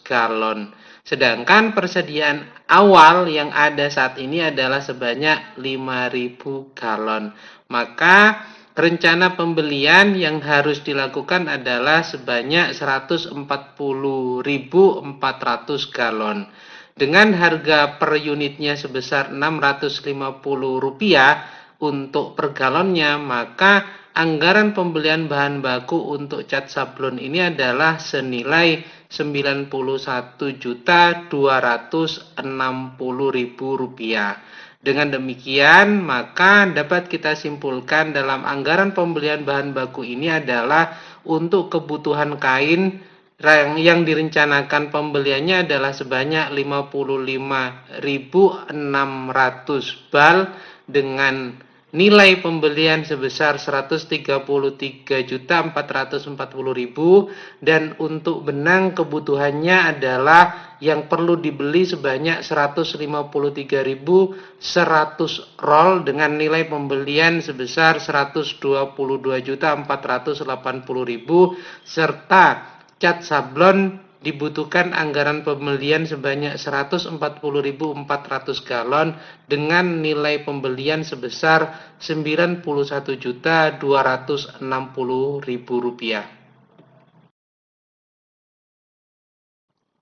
galon. Sedangkan persediaan awal yang ada saat ini adalah sebanyak 5.000 galon. Maka rencana pembelian yang harus dilakukan adalah sebanyak 140.400 galon. Dengan harga per unitnya sebesar Rp650 untuk per galonnya, maka anggaran pembelian bahan baku untuk cat sablon ini adalah senilai Rp91.260.000. Dengan demikian, maka dapat kita simpulkan dalam anggaran pembelian bahan baku ini adalah untuk kebutuhan kain yang direncanakan pembeliannya adalah sebanyak 55.600 bal dengan nilai pembelian sebesar 133.440.000, dan untuk benang kebutuhannya adalah yang perlu dibeli sebanyak 153.100 roll dengan nilai pembelian sebesar 122.480.000, serta cat sablon dibutuhkan anggaran pembelian sebanyak 140.400 galon dengan nilai pembelian sebesar Rp91.260.000.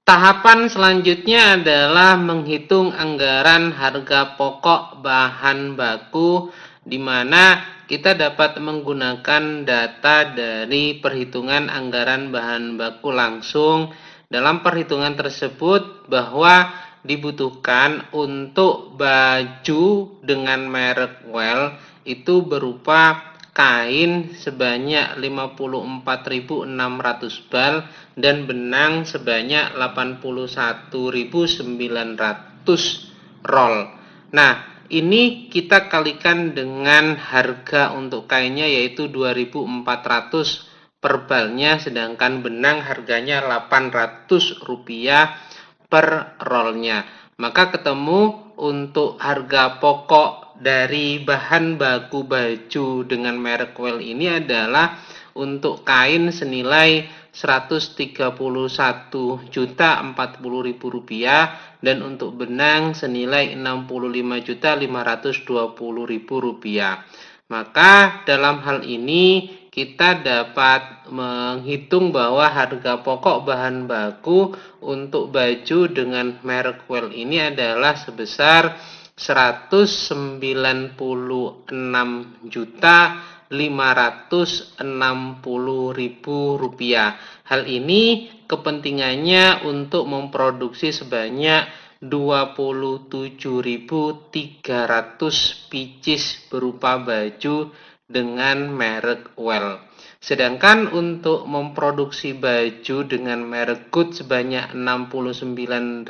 Tahapan selanjutnya adalah menghitung anggaran harga pokok bahan baku, di mana kita dapat menggunakan data dari perhitungan anggaran bahan baku langsung. Dalam perhitungan tersebut bahwa dibutuhkan untuk baju dengan merek Well itu berupa kain sebanyak 54.600 bal dan benang sebanyak 81.900 roll. Nah, ini kita kalikan dengan harga untuk kainnya yaitu 2.400 per balnya, sedangkan benang harganya Rp800 per rollnya. Maka ketemu untuk harga pokok dari bahan baku baju dengan merek Well ini adalah untuk kain senilai Rp131.040.000 dan untuk benang senilai Rp65.520.000. Maka dalam hal ini kita dapat menghitung bahwa harga pokok bahan baku untuk baju dengan merek Well ini adalah sebesar Rp109.560.000. Hal ini kepentingannya untuk memproduksi sebanyak 27.300 pieces berupa baju dengan merek Well. Sedangkan untuk memproduksi baju dengan merek Good sebanyak 69.700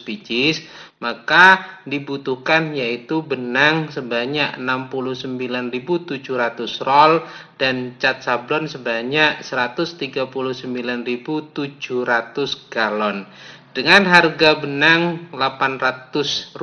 pieces, maka dibutuhkan yaitu benang sebanyak 69.700 roll dan cat sablon sebanyak 139.700 galon. Dengan harga benang Rp800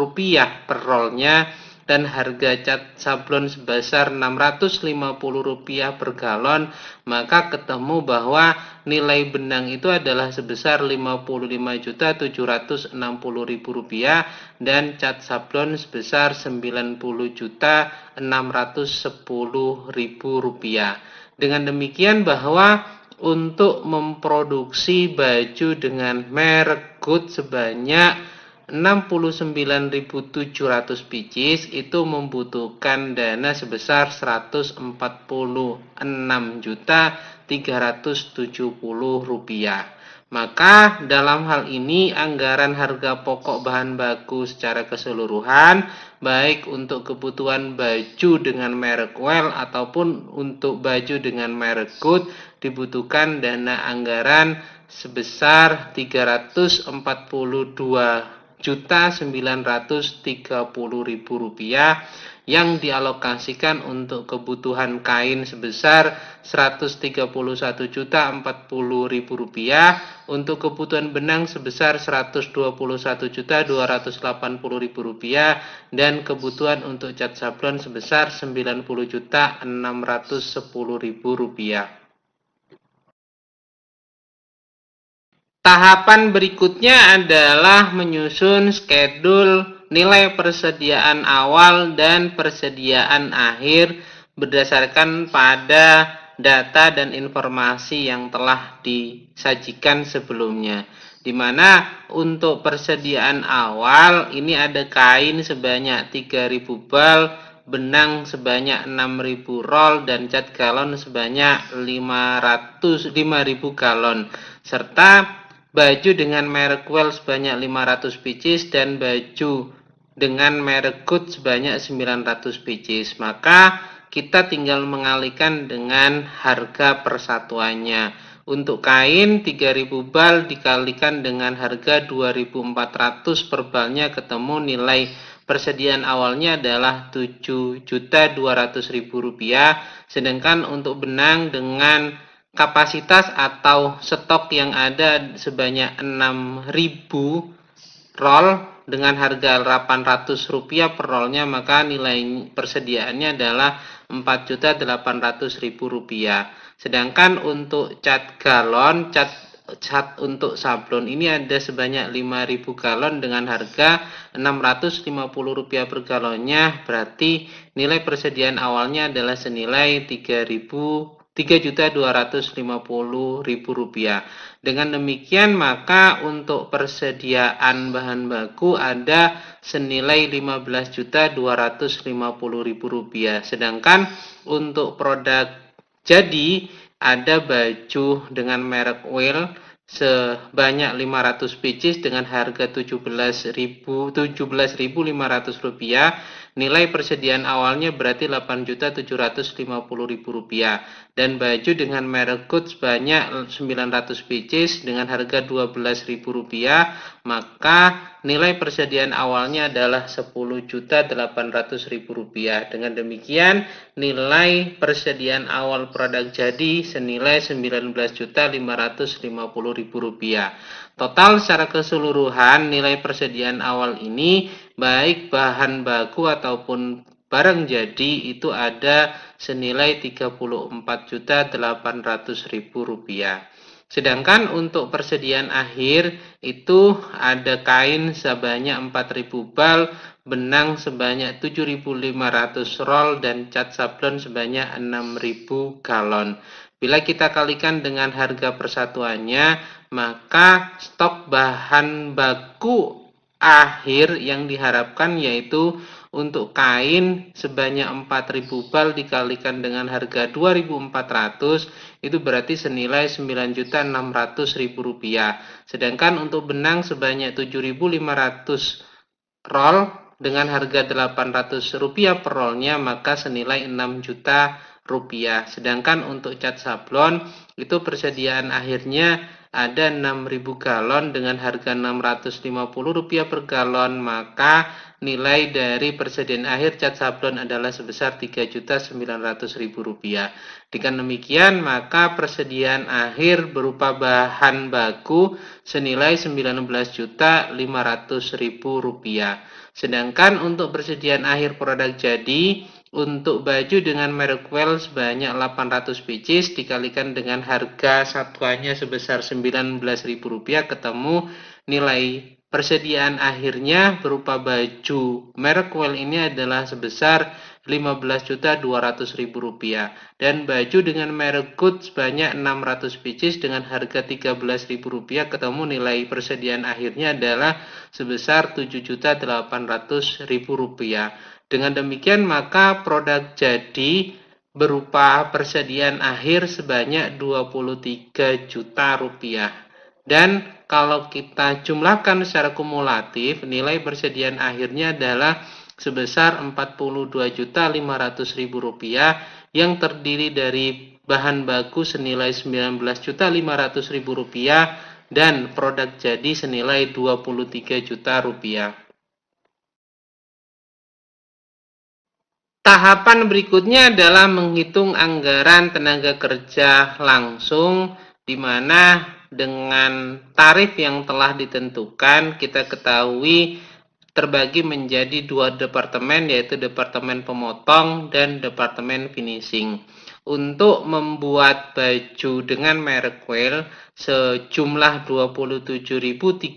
per rollnya dan harga cat sablon sebesar Rp650 per galon, maka ketemu bahwa nilai benang itu adalah sebesar Rp55.760.000 dan cat sablon sebesar Rp90.610.000. Dengan demikian bahwa untuk memproduksi baju dengan merek Good sebanyak 69.700 pieces itu membutuhkan dana sebesar Rp146.370. Maka dalam hal ini anggaran harga pokok bahan baku secara keseluruhan, baik untuk kebutuhan baju dengan merek well ataupun untuk baju dengan merek good, dibutuhkan dana anggaran sebesar Rp344.930.000 yang dialokasikan untuk kebutuhan kain sebesar Rp131.040.000, untuk kebutuhan benang sebesar Rp121.280.000, dan kebutuhan untuk cat sablon sebesar Rp90.610.000. Tahapan berikutnya adalah menyusun skedul nilai persediaan awal dan persediaan akhir berdasarkan pada data dan informasi yang telah disajikan sebelumnya. Di mana untuk persediaan awal ini ada kain sebanyak 3.000 bal, benang sebanyak 6.000 roll, dan cat galon sebanyak 5.000 galon, serta baju dengan merek well sebanyak 500 pieces dan baju dengan merek good sebanyak 900 pieces. Maka kita tinggal mengalihkan dengan harga persatuannya. Untuk kain 3.000 bal dikalikan dengan harga 2.400 per balnya, ketemu nilai persediaan awalnya adalah Rp7.200.000. Sedangkan untuk benang dengan kapasitas atau stok yang ada sebanyak 6.000 roll dengan harga Rp800 per rollnya, maka nilai persediaannya adalah Rp4.800.000. Sedangkan untuk cat galon, cat untuk sablon ini ada sebanyak 5.000 galon dengan harga Rp650 per galonnya, berarti nilai persediaan awalnya adalah senilai Rp3.250.000. Dengan demikian maka untuk persediaan bahan baku ada senilai Rp15.250.000. Sedangkan untuk produk jadi ada baju dengan merek well sebanyak 500 pieces dengan harga Rp17.500. Nilai persediaan awalnya berarti Rp8.750.000, dan baju dengan merek good sebanyak 900 pieces dengan harga Rp12.000, maka nilai persediaan awalnya adalah Rp10.800.000. Dengan demikian nilai persediaan awal produk jadi senilai Rp19.550.000. Total secara keseluruhan nilai persediaan awal ini baik bahan baku ataupun barang jadi itu ada senilai Rp34.800.000. Sedangkan untuk persediaan akhir itu ada kain sebanyak 4.000 bal, benang sebanyak 7.500 roll, dan cat sablon sebanyak 6.000 galon. Bila kita kalikan dengan harga persatuannya, maka stok bahan baku akhir yang diharapkan yaitu untuk kain sebanyak 4.000 bal dikalikan dengan harga Rp2.400, itu berarti senilai Rp9.600.000. Sedangkan untuk benang sebanyak 7.500 roll dengan harga Rp800 per rollnya, maka senilai Rp6.000.000. Sedangkan untuk cat sablon itu persediaan akhirnya ada 6.000 galon dengan harga Rp650 per galon, maka nilai dari persediaan akhir cat sablon adalah sebesar Rp3.900.000. Dengan demikian maka persediaan akhir berupa bahan baku senilai Rp19.500.000. Sedangkan untuk persediaan akhir produk jadi untuk baju dengan merek well sebanyak 800 pieces dikalikan dengan harga satuannya sebesar Rp19.000, ketemu nilai persediaan akhirnya berupa baju merek well ini adalah sebesar Rp15.200.000, dan baju dengan merek good sebanyak 600 pieces dengan harga Rp13.000, ketemu nilai persediaan akhirnya adalah sebesar Rp7.800.000. Dengan demikian maka produk jadi berupa persediaan akhir sebanyak Rp23 juta. Dan kalau kita jumlahkan secara kumulatif, nilai persediaan akhirnya adalah sebesar Rp42.500.000 yang terdiri dari bahan baku senilai Rp19.500.000 dan produk jadi senilai Rp23 juta. Tahapan berikutnya adalah menghitung anggaran tenaga kerja langsung, di mana dengan tarif yang telah ditentukan kita ketahui terbagi menjadi dua departemen, yaitu departemen pemotong dan departemen finishing. Untuk membuat baju dengan merek Well sejumlah 27.300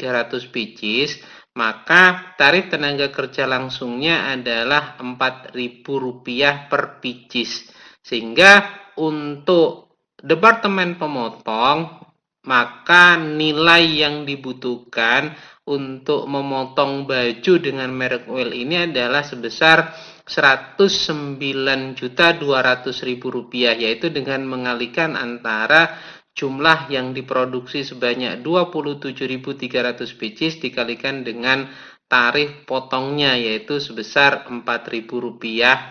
pieces, maka tarif tenaga kerja langsungnya adalah Rp4.000 per pieces. Sehingga untuk departemen pemotong, maka nilai yang dibutuhkan untuk memotong baju dengan merek Well ini adalah sebesar Rp109.200.000, yaitu dengan mengalihkan antara jumlah yang diproduksi sebanyak 27.300 pieces dikalikan dengan tarif potongnya, yaitu sebesar Rp4.000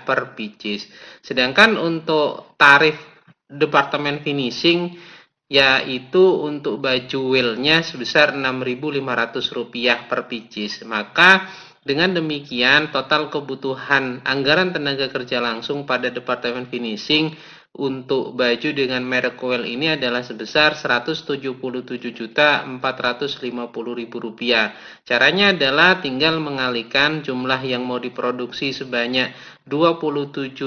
per pieces. Sedangkan untuk tarif departemen finishing, yaitu untuk baju willnya sebesar Rp6.500 per pieces. Maka dengan demikian total kebutuhan anggaran tenaga kerja langsung pada departemen finishing untuk baju dengan merek Well ini adalah sebesar Rp177.450.000. Caranya adalah tinggal mengalihkan jumlah yang mau diproduksi sebanyak 27.300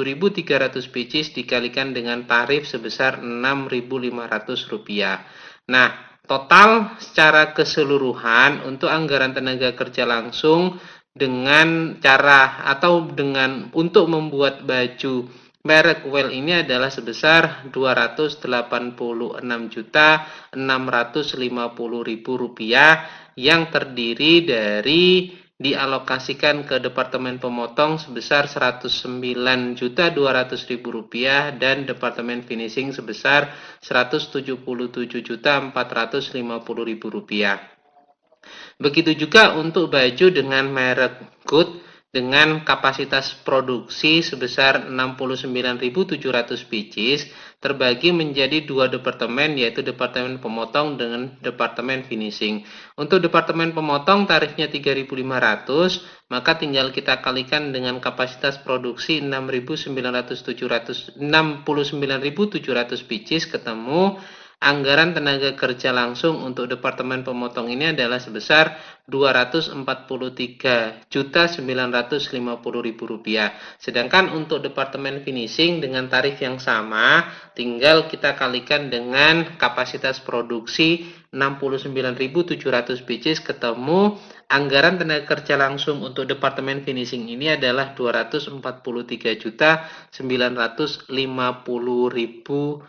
pieces dikalikan dengan tarif sebesar Rp6.500. Nah, total secara keseluruhan untuk anggaran tenaga kerja langsung dengan cara atau dengan untuk membuat baju merek Well ini adalah sebesar Rp286.650.000 yang terdiri dari dialokasikan ke departemen pemotong sebesar Rp109.200.000 dan departemen finishing sebesar Rp177.450.000. Begitu juga untuk baju dengan merek Good dengan kapasitas produksi sebesar 69.700 pieces terbagi menjadi dua departemen, yaitu departemen pemotong dengan departemen finishing. Untuk departemen pemotong tarifnya 3.500, maka tinggal kita kalikan dengan kapasitas produksi 69.700 pieces, ketemu anggaran tenaga kerja langsung untuk departemen pemotong ini adalah sebesar Rp243.950.000. Sedangkan untuk departemen finishing dengan tarif yang sama, tinggal kita kalikan dengan kapasitas produksi 69.700 pieces, ketemu anggaran tenaga kerja langsung untuk departemen finishing ini adalah Rp243.950.000,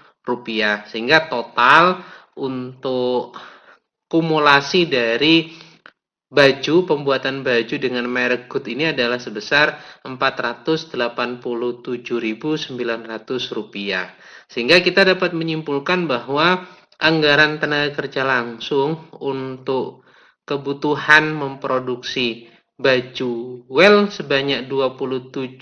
sehingga total untuk kumulasi dari pembuatan baju dengan merek Good ini adalah sebesar Rp487.900. Sehingga kita dapat menyimpulkan bahwa anggaran tenaga kerja langsung untuk kebutuhan memproduksi baju Well sebanyak 27.300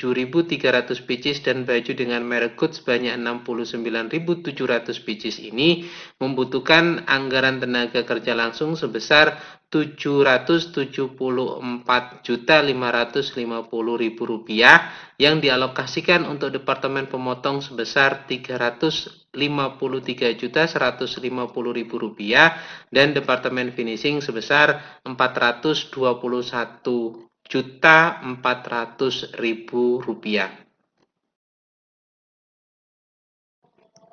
pieces dan baju dengan merek Good sebanyak 69.700 pieces ini membutuhkan anggaran tenaga kerja langsung sebesar Rp774.550.000 yang dialokasikan untuk departemen pemotong sebesar Rp353.150.000 dan departemen finishing sebesar Rp421.400.000.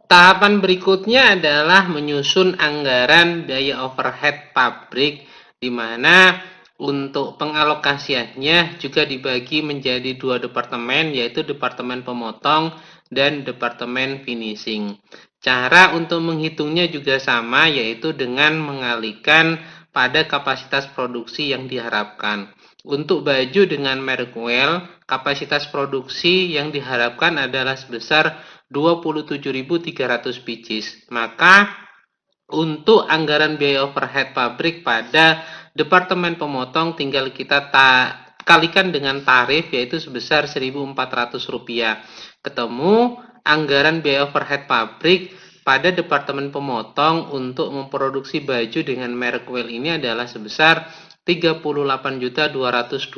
Tahapan berikutnya adalah menyusun anggaran biaya overhead pabrik, di mana untuk pengalokasiannya juga dibagi menjadi dua departemen, yaitu departemen pemotong dan departemen finishing. Cara untuk menghitungnya juga sama, yaitu dengan mengalihkan pada kapasitas produksi yang diharapkan. Untuk baju dengan merek Well, kapasitas produksi yang diharapkan adalah sebesar 27.300 pieces. Maka Untuk anggaran biaya overhead pabrik pada Departemen Pemotong tinggal kita kalikan dengan tarif yaitu sebesar Rp1.400. Ketemu anggaran biaya overhead pabrik pada Departemen Pemotong untuk memproduksi baju dengan merek Well ini adalah sebesar Rp38.220.000.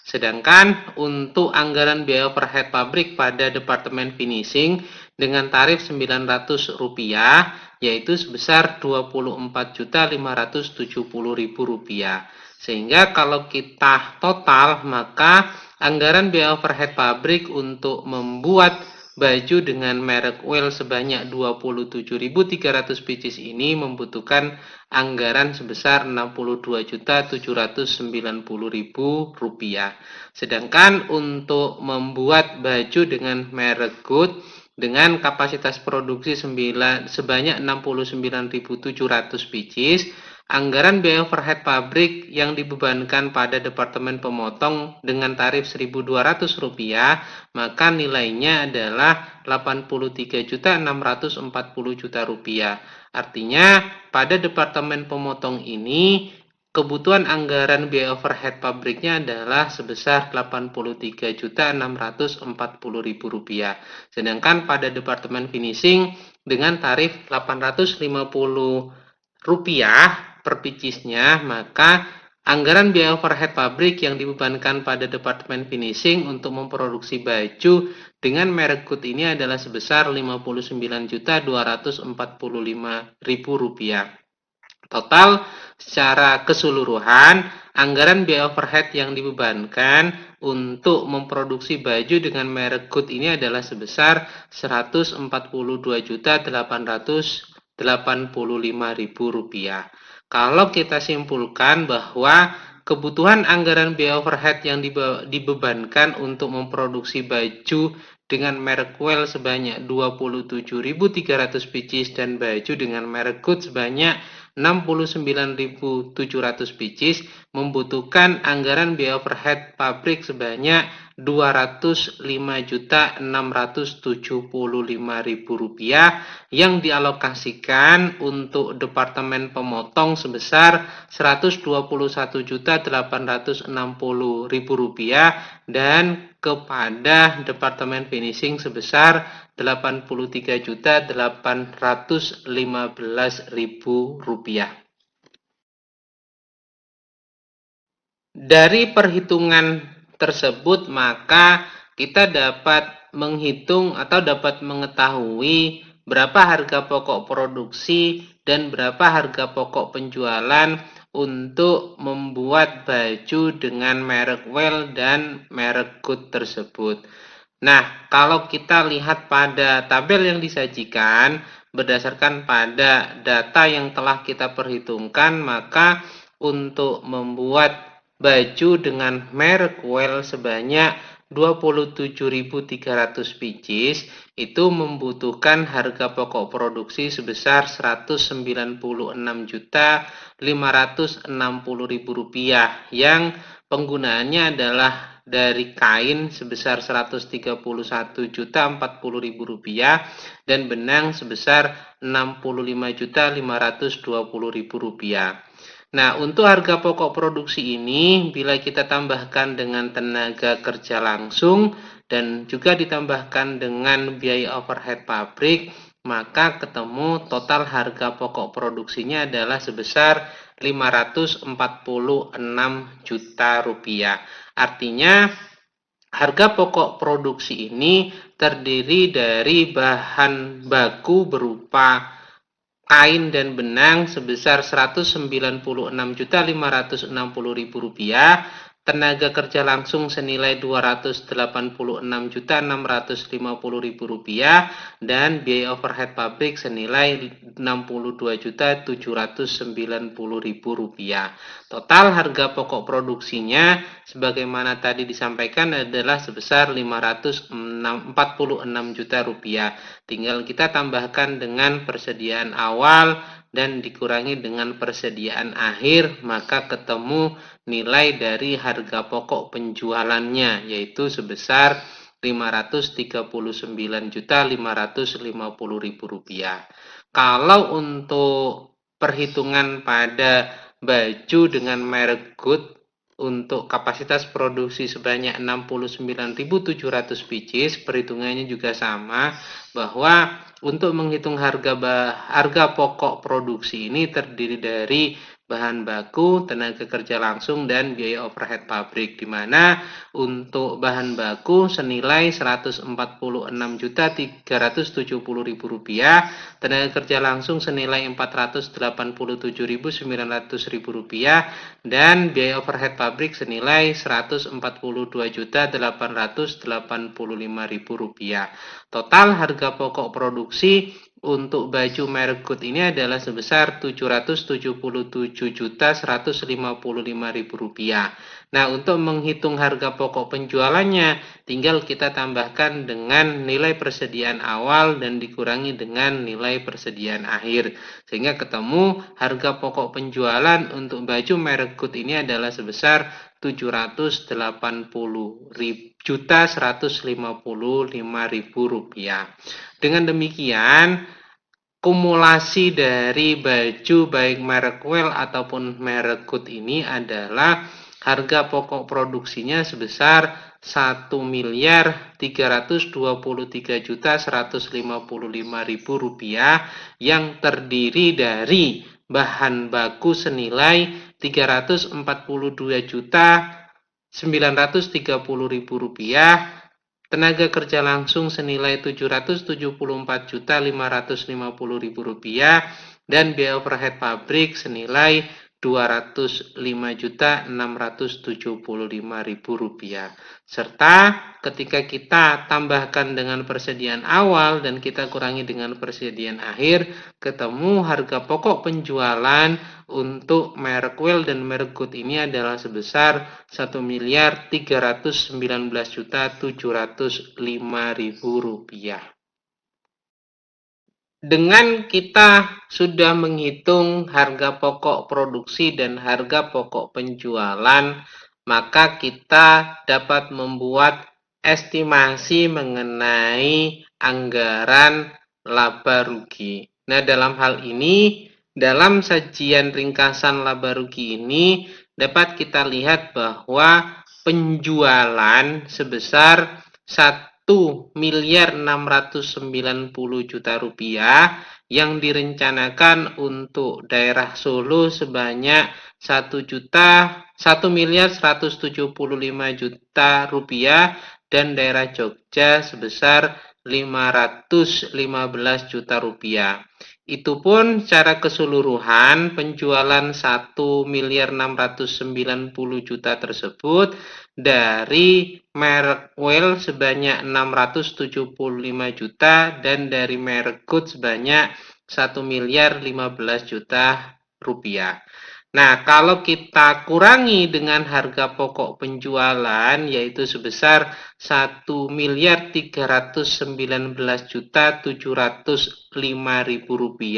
Sedangkan untuk anggaran biaya overhead pabrik pada Departemen Finishing dengan tarif Rp900 yaitu sebesar Rp24.570.000. Sehingga kalau kita total maka anggaran biaya overhead pabrik untuk membuat baju dengan merek Well sebanyak 27.300 pieces ini membutuhkan anggaran sebesar Rp62.790.000. Sedangkan untuk membuat baju dengan merek Good dengan kapasitas produksi sebanyak 69.700 pieces, anggaran biaya overhead pabrik yang dibebankan pada Departemen Pemotong dengan tarif Rp1.200, maka nilainya adalah Rp83.640.000. Artinya, pada Departemen Pemotong ini kebutuhan anggaran biaya overhead pabriknya adalah sebesar Rp83.640.000. Sedangkan pada Departemen Finishing dengan tarif Rp850 per piecesnya, maka anggaran biaya overhead pabrik yang dibebankan pada Departemen Finishing untuk memproduksi baju dengan merek Good ini adalah sebesar Rp59.245.000. Total secara keseluruhan, anggaran biaya overhead yang dibebankan untuk memproduksi baju dengan merek Good ini adalah sebesar Rp142.885.000. Kalau kita simpulkan bahwa kebutuhan anggaran biaya overhead yang dibebankan untuk memproduksi baju dengan merek Well sebanyak 27.300 pieces dan baju dengan merek Good sebanyak 69.700 pieces membutuhkan anggaran biaya overhead pabrik sebanyak Rp205.675.000 yang dialokasikan untuk Departemen Pemotong sebesar Rp121.860.000 dan kepada Departemen Finishing sebesar Rp83.815.000. Dari perhitungan tersebut maka kita dapat menghitung atau dapat mengetahui berapa harga pokok produksi dan berapa harga pokok penjualan untuk membuat baju dengan merek Well dan merek Good tersebut. Nah, kalau kita lihat pada tabel yang disajikan, berdasarkan pada data yang telah kita perhitungkan, maka untuk membuat baju dengan merek Well sebanyak 27.300 pieces itu membutuhkan harga pokok produksi sebesar Rp196.560.000 yang penggunaannya adalah dari kain sebesar Rp131.040.000 dan benang sebesar Rp65.520.000. Nah, untuk harga pokok produksi ini bila kita tambahkan dengan tenaga kerja langsung dan juga ditambahkan dengan biaya overhead pabrik, maka ketemu total harga pokok produksinya adalah sebesar Rp546 juta. Artinya, harga pokok produksi ini terdiri dari bahan baku berupa kain dan benang sebesar Rp196.560.000, tenaga kerja langsung senilai Rp286.650.000 dan biaya overhead pabrik senilai Rp62.790.000. Total harga pokok produksinya sebagaimana tadi disampaikan adalah sebesar Rp546 juta. Tinggal kita tambahkan dengan persediaan awal dan dikurangi dengan persediaan akhir, maka ketemu nilai dari harga pokok penjualannya, yaitu sebesar Rp539.550.000. Kalau untuk perhitungan pada baju dengan merek Good untuk kapasitas produksi sebanyak 69.700 pieces, perhitungannya juga sama, bahwa untuk menghitung harga pokok produksi ini terdiri dari bahan baku, tenaga kerja langsung, dan biaya overhead pabrik, di mana untuk bahan baku senilai Rp446.370.000, tenaga kerja langsung senilai Rp487.900.000, dan biaya overhead pabrik senilai Rp142.885.000. Total harga pokok produksi untuk baju merek Good ini adalah sebesar Rp777.155.000. Nah, untuk menghitung harga pokok penjualannya, tinggal kita tambahkan dengan nilai persediaan awal dan dikurangi dengan nilai persediaan akhir, sehingga ketemu harga pokok penjualan untuk baju merek Good ini adalah sebesar Rp780.155.000. Dengan demikian, kumulasi dari baju baik merek Well ataupun merek Good ini adalah harga pokok produksinya sebesar Rp1.323.155.000 yang terdiri dari bahan baku senilai Rp342.930.000, tenaga kerja langsung senilai Rp774.550.000, dan biaya overhead pabrik senilai Rp205.675.000. Serta ketika kita tambahkan dengan persediaan awal dan kita kurangi dengan persediaan akhir, ketemu harga pokok penjualan untuk merek Well dan merek Good ini adalah sebesar Rp1.319.705.000. Dengan kita sudah menghitung harga pokok produksi dan harga pokok penjualan, maka kita dapat membuat estimasi mengenai anggaran laba rugi. Nah, dalam hal ini, dalam sajian ringkasan laba rugi ini, dapat kita lihat bahwa penjualan sebesar Rp1.690.000.000 yang direncanakan untuk daerah Solo sebanyak Rp1.175.000.000 dan daerah Jogja sebesar Rp515.000.000. Itu pun secara keseluruhan penjualan Rp1.690.000.000 tersebut dari merek Well sebanyak Rp675.000.000 dan dari merek Good sebanyak Rp1.015.000.000. Nah, kalau kita kurangi dengan harga pokok penjualan yaitu sebesar Rp1.319.705.000,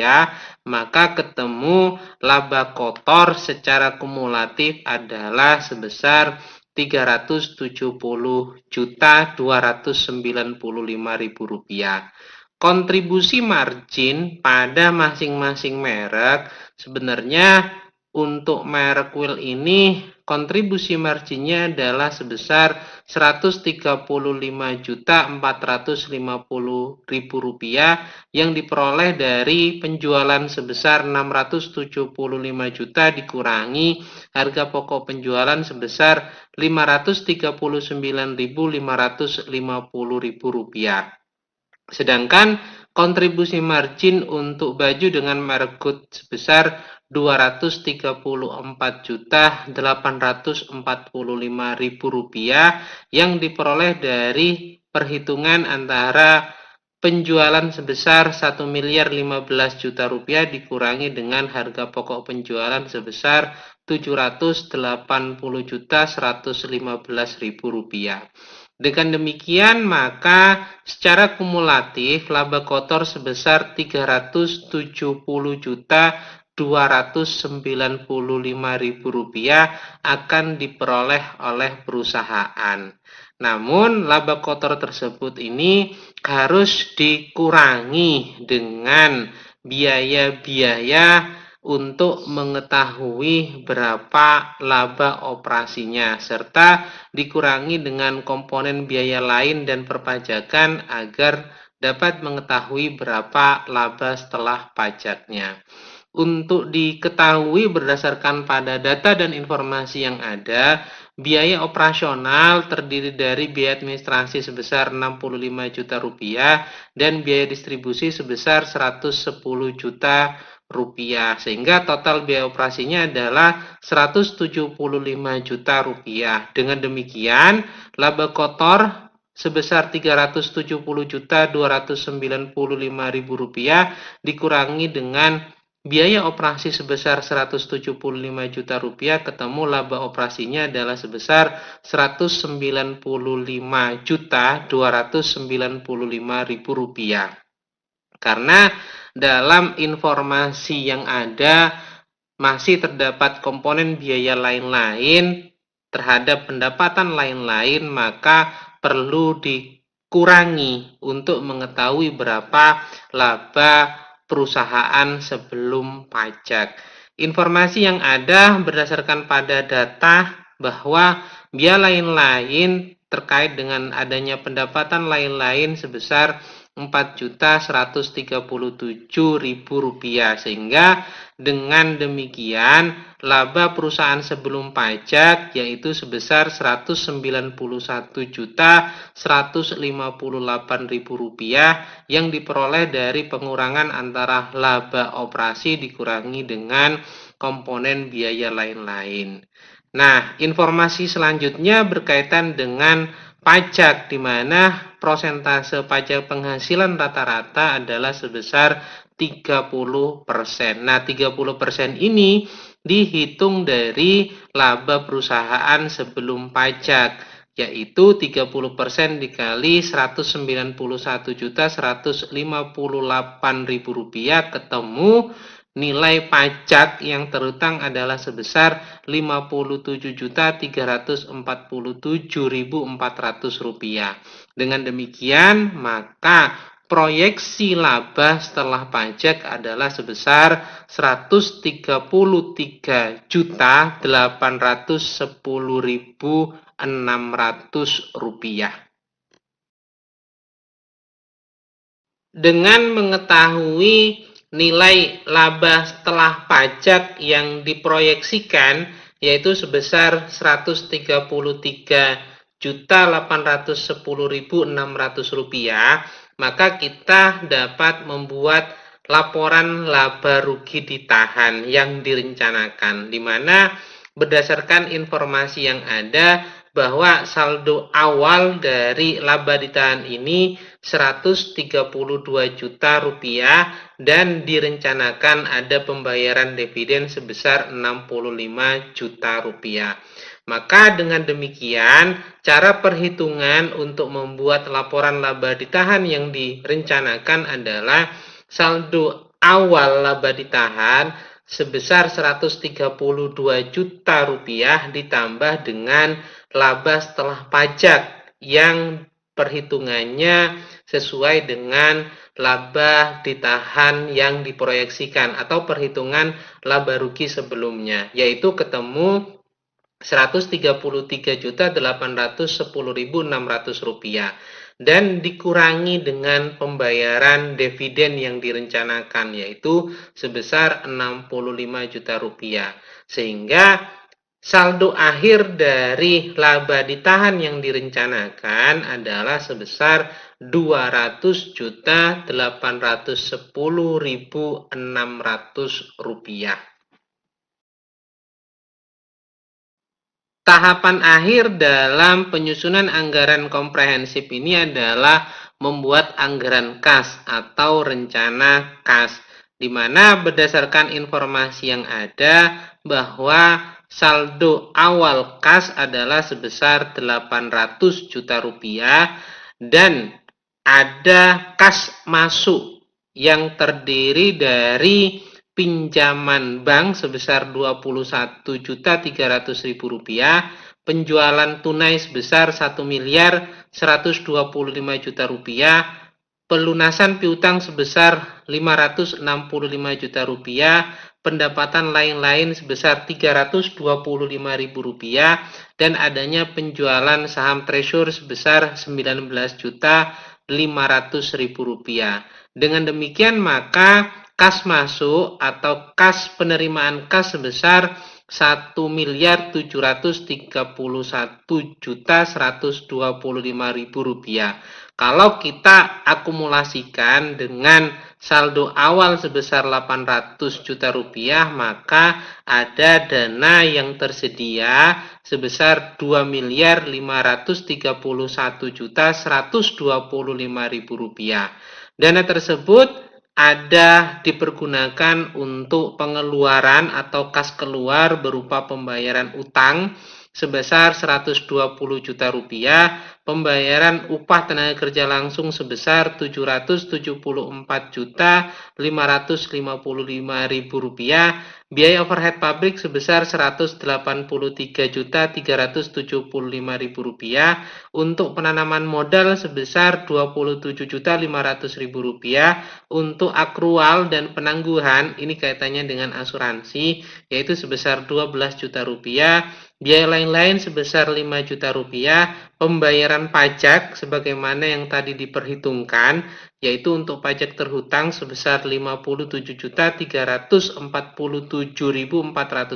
maka ketemu laba kotor secara kumulatif adalah sebesar Rp370.295.000. Kontribusi margin pada masing-masing merek sebenarnya untuk merek Well ini kontribusi marginnya adalah sebesar Rp135.450.000 yang diperoleh dari penjualan sebesar Rp675.000.000 dikurangi harga pokok penjualan sebesar Rp539.550.000. Sedangkan kontribusi margin untuk baju dengan merek Good sebesar Rp234.845.000 yang diperoleh dari perhitungan antara penjualan sebesar Rp1.015.000.000 dikurangi dengan harga pokok penjualan sebesar Rp780.115.000. Dengan demikian, maka secara kumulatif laba kotor sebesar Rp370.295.000 akan diperoleh oleh perusahaan. Namun, laba kotor tersebut ini harus dikurangi dengan biaya-biaya untuk mengetahui berapa laba operasinya, serta dikurangi dengan komponen biaya lain dan perpajakan agar dapat mengetahui berapa laba setelah pajaknya. Untuk diketahui berdasarkan pada data dan informasi yang ada, biaya operasional terdiri dari biaya administrasi sebesar 65 juta rupiah dan biaya distribusi sebesar 110 juta rupiah, sehingga total biaya operasinya adalah 175 juta rupiah. Dengan demikian, laba kotor sebesar 370.295.000 rupiah dikurangi dengan biaya operasi sebesar 175 juta rupiah, ketemu laba operasinya adalah sebesar 195 juta 295.000 rupiah. Karena dalam informasi yang ada masih terdapat komponen biaya lain-lain terhadap pendapatan lain-lain, maka perlu dikurangi untuk mengetahui berapa laba perusahaan sebelum pajak. Informasi yang ada berdasarkan pada data bahwa biaya lain-lain terkait dengan adanya pendapatan lain-lain sebesar 4.137.000 rupiah, sehingga dengan demikian laba perusahaan sebelum pajak yaitu sebesar 191.158.000 rupiah yang diperoleh dari pengurangan antara laba operasi dikurangi dengan komponen biaya lain-lain. Nah, informasi selanjutnya berkaitan dengan pajak, di mana prosentase pajak penghasilan rata-rata adalah sebesar 30%. Nah, 30% ini dihitung dari laba perusahaan sebelum pajak, yaitu 30% dikali 191.158.000 rupiah, ketemu nilai pajak yang terutang adalah sebesar 57.347.400 rupiah. Dengan demikian, maka proyeksi laba setelah pajak adalah sebesar 133.810.600 rupiah. Dengan mengetahui nilai laba setelah pajak yang diproyeksikan yaitu sebesar 133.810.600 rupiah, maka kita dapat membuat laporan laba rugi ditahan yang direncanakan, di mana berdasarkan informasi yang ada bahwa saldo awal dari laba ditahan ini 132 juta rupiah dan direncanakan ada pembayaran dividen sebesar 65 juta rupiah. Maka dengan demikian, cara perhitungan untuk membuat laporan laba ditahan yang direncanakan adalah saldo awal laba ditahan sebesar 132 juta rupiah ditambah dengan laba setelah pajak yang perhitungannya sesuai dengan laba ditahan yang diproyeksikan atau perhitungan laba rugi sebelumnya, yaitu ketemu 133.810.600 rupiah dan dikurangi dengan pembayaran dividen yang direncanakan yaitu sebesar 65 juta rupiah, sehingga saldo akhir dari laba ditahan yang direncanakan adalah sebesar 200.810.600 rupiah. Tahapan akhir dalam penyusunan anggaran komprehensif ini adalah membuat anggaran kas atau rencana kas, di mana berdasarkan informasi yang ada bahwa saldo awal kas adalah sebesar 800 juta rupiah dan ada kas masuk yang terdiri dari pinjaman bank sebesar 21.300.000 rupiah, penjualan tunai sebesar 1.125 juta rupiah, pelunasan piutang sebesar 565 juta rupiah, pendapatan lain-lain sebesar 325.000 rupiah, dan adanya penjualan saham treasure sebesar 19 juta 500.000 rupiah. Dengan demikian maka kas masuk atau kas penerimaan kas sebesar 1.731.125.000 rupiah. Kalau kita akumulasikan dengan saldo awal sebesar 800 juta rupiah, maka ada dana yang tersedia sebesar 2.531.125.000 rupiah. Dana tersebut ada dipergunakan untuk pengeluaran atau kas keluar berupa pembayaran utang sebesar 120 juta rupiah, pembayaran upah tenaga kerja langsung sebesar 774 juta 555.000 rupiah, biaya overhead pabrik sebesar 183 juta 375.000 rupiah, untuk penanaman modal sebesar 27 juta 500.000 rupiah, untuk akrual dan penangguhan ini kaitannya dengan asuransi yaitu sebesar 12 juta rupiah, biaya lain-lain sebesar 5 juta rupiah, pembayaran pajak sebagaimana yang tadi diperhitungkan yaitu untuk pajak terhutang sebesar 57 juta 347.400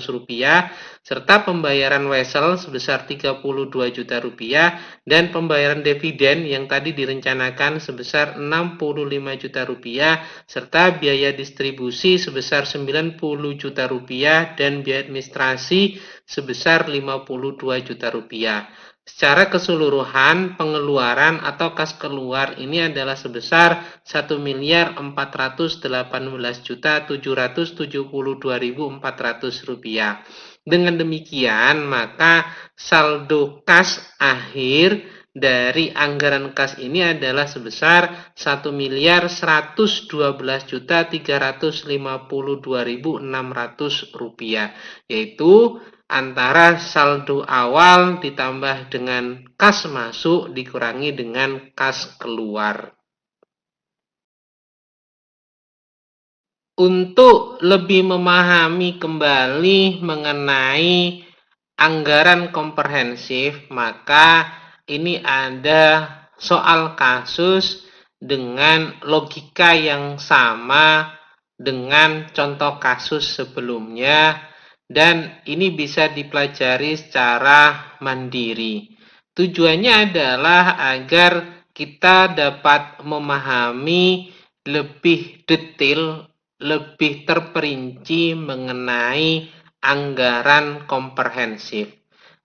rupiah, serta pembayaran wesel sebesar 32 juta rupiah, dan pembayaran dividen yang tadi direncanakan sebesar 65 juta rupiah, serta biaya distribusi sebesar 90 juta rupiah dan biaya administrasi sebesar 52 juta rupiah. Secara keseluruhan pengeluaran atau kas keluar ini adalah sebesar 1.418.772.400 rupiah. Dengan demikian maka saldo kas akhir dari anggaran kas ini adalah sebesar 1.112.352.600 rupiah, yaitu antara saldo awal ditambah dengan kas masuk dikurangi dengan kas keluar. Untuk lebih memahami kembali mengenai anggaran komprehensif, maka ini ada soal kasus dengan logika yang sama dengan contoh kasus sebelumnya, dan ini bisa dipelajari secara mandiri. Tujuannya adalah agar kita dapat memahami lebih detail, lebih terperinci mengenai anggaran komprehensif.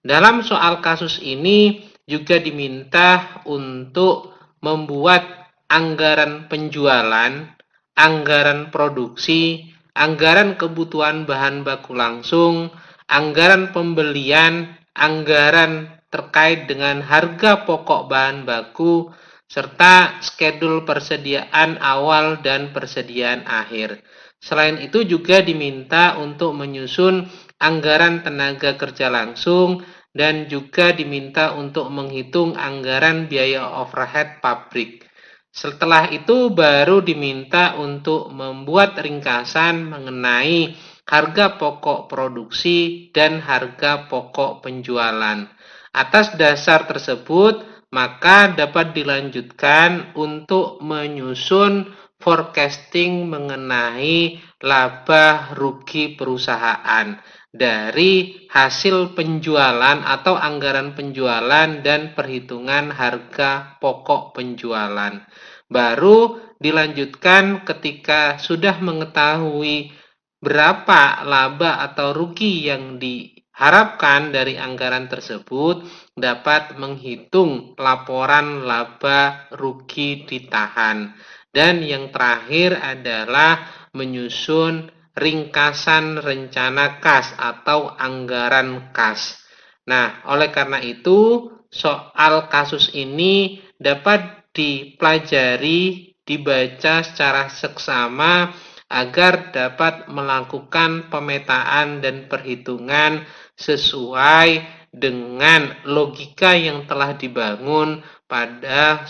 Dalam soal kasus ini juga diminta untuk membuat anggaran penjualan, anggaran produksi, anggaran kebutuhan bahan baku langsung, anggaran pembelian, anggaran terkait dengan harga pokok bahan baku, serta skedul persediaan awal dan persediaan akhir. Selain itu juga diminta untuk menyusun anggaran tenaga kerja langsung dan juga diminta untuk menghitung anggaran biaya overhead pabrik. Setelah itu baru diminta untuk membuat ringkasan mengenai harga pokok produksi dan harga pokok penjualan. Atas dasar tersebut, maka dapat dilanjutkan untuk menyusun forecasting mengenai laba rugi perusahaan dari hasil penjualan atau anggaran penjualan dan perhitungan harga pokok penjualan. Baru dilanjutkan ketika sudah mengetahui berapa laba atau rugi yang diharapkan dari anggaran tersebut, dapat menghitung laporan laba rugi ditahan. Dan yang terakhir adalah menyusun ringkasan rencana kas atau anggaran kas. Nah, oleh karena itu, soal kasus ini dapat dipelajari, dibaca secara seksama agar dapat melakukan pemetaan dan perhitungan sesuai dengan logika yang telah dibangun pada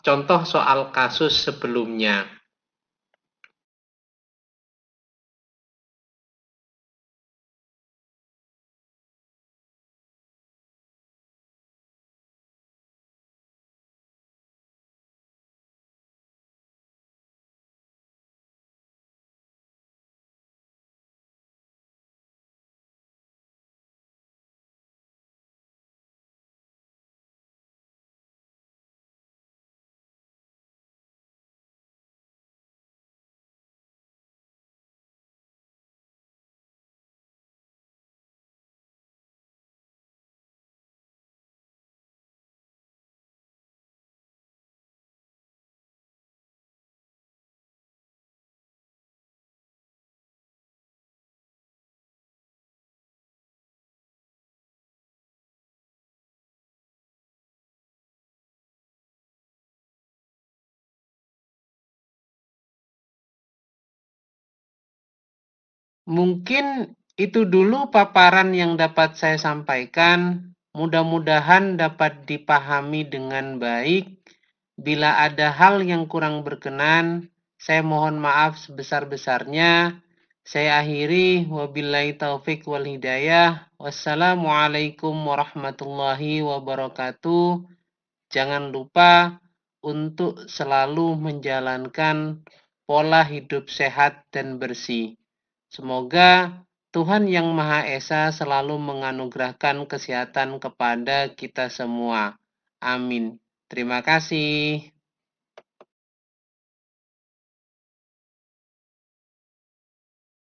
contoh soal kasus sebelumnya. Mungkin itu dulu paparan yang dapat saya sampaikan. Mudah-mudahan dapat dipahami dengan baik. Bila ada hal yang kurang berkenan, saya mohon maaf sebesar-besarnya. Saya akhiri, wabillahi taufik wal hidayah. Wassalamualaikum warahmatullahi wabarakatuh. Jangan lupa untuk selalu menjalankan pola hidup sehat dan bersih. Semoga Tuhan Yang Maha Esa selalu menganugerahkan kesehatan kepada kita semua. Amin. Terima kasih.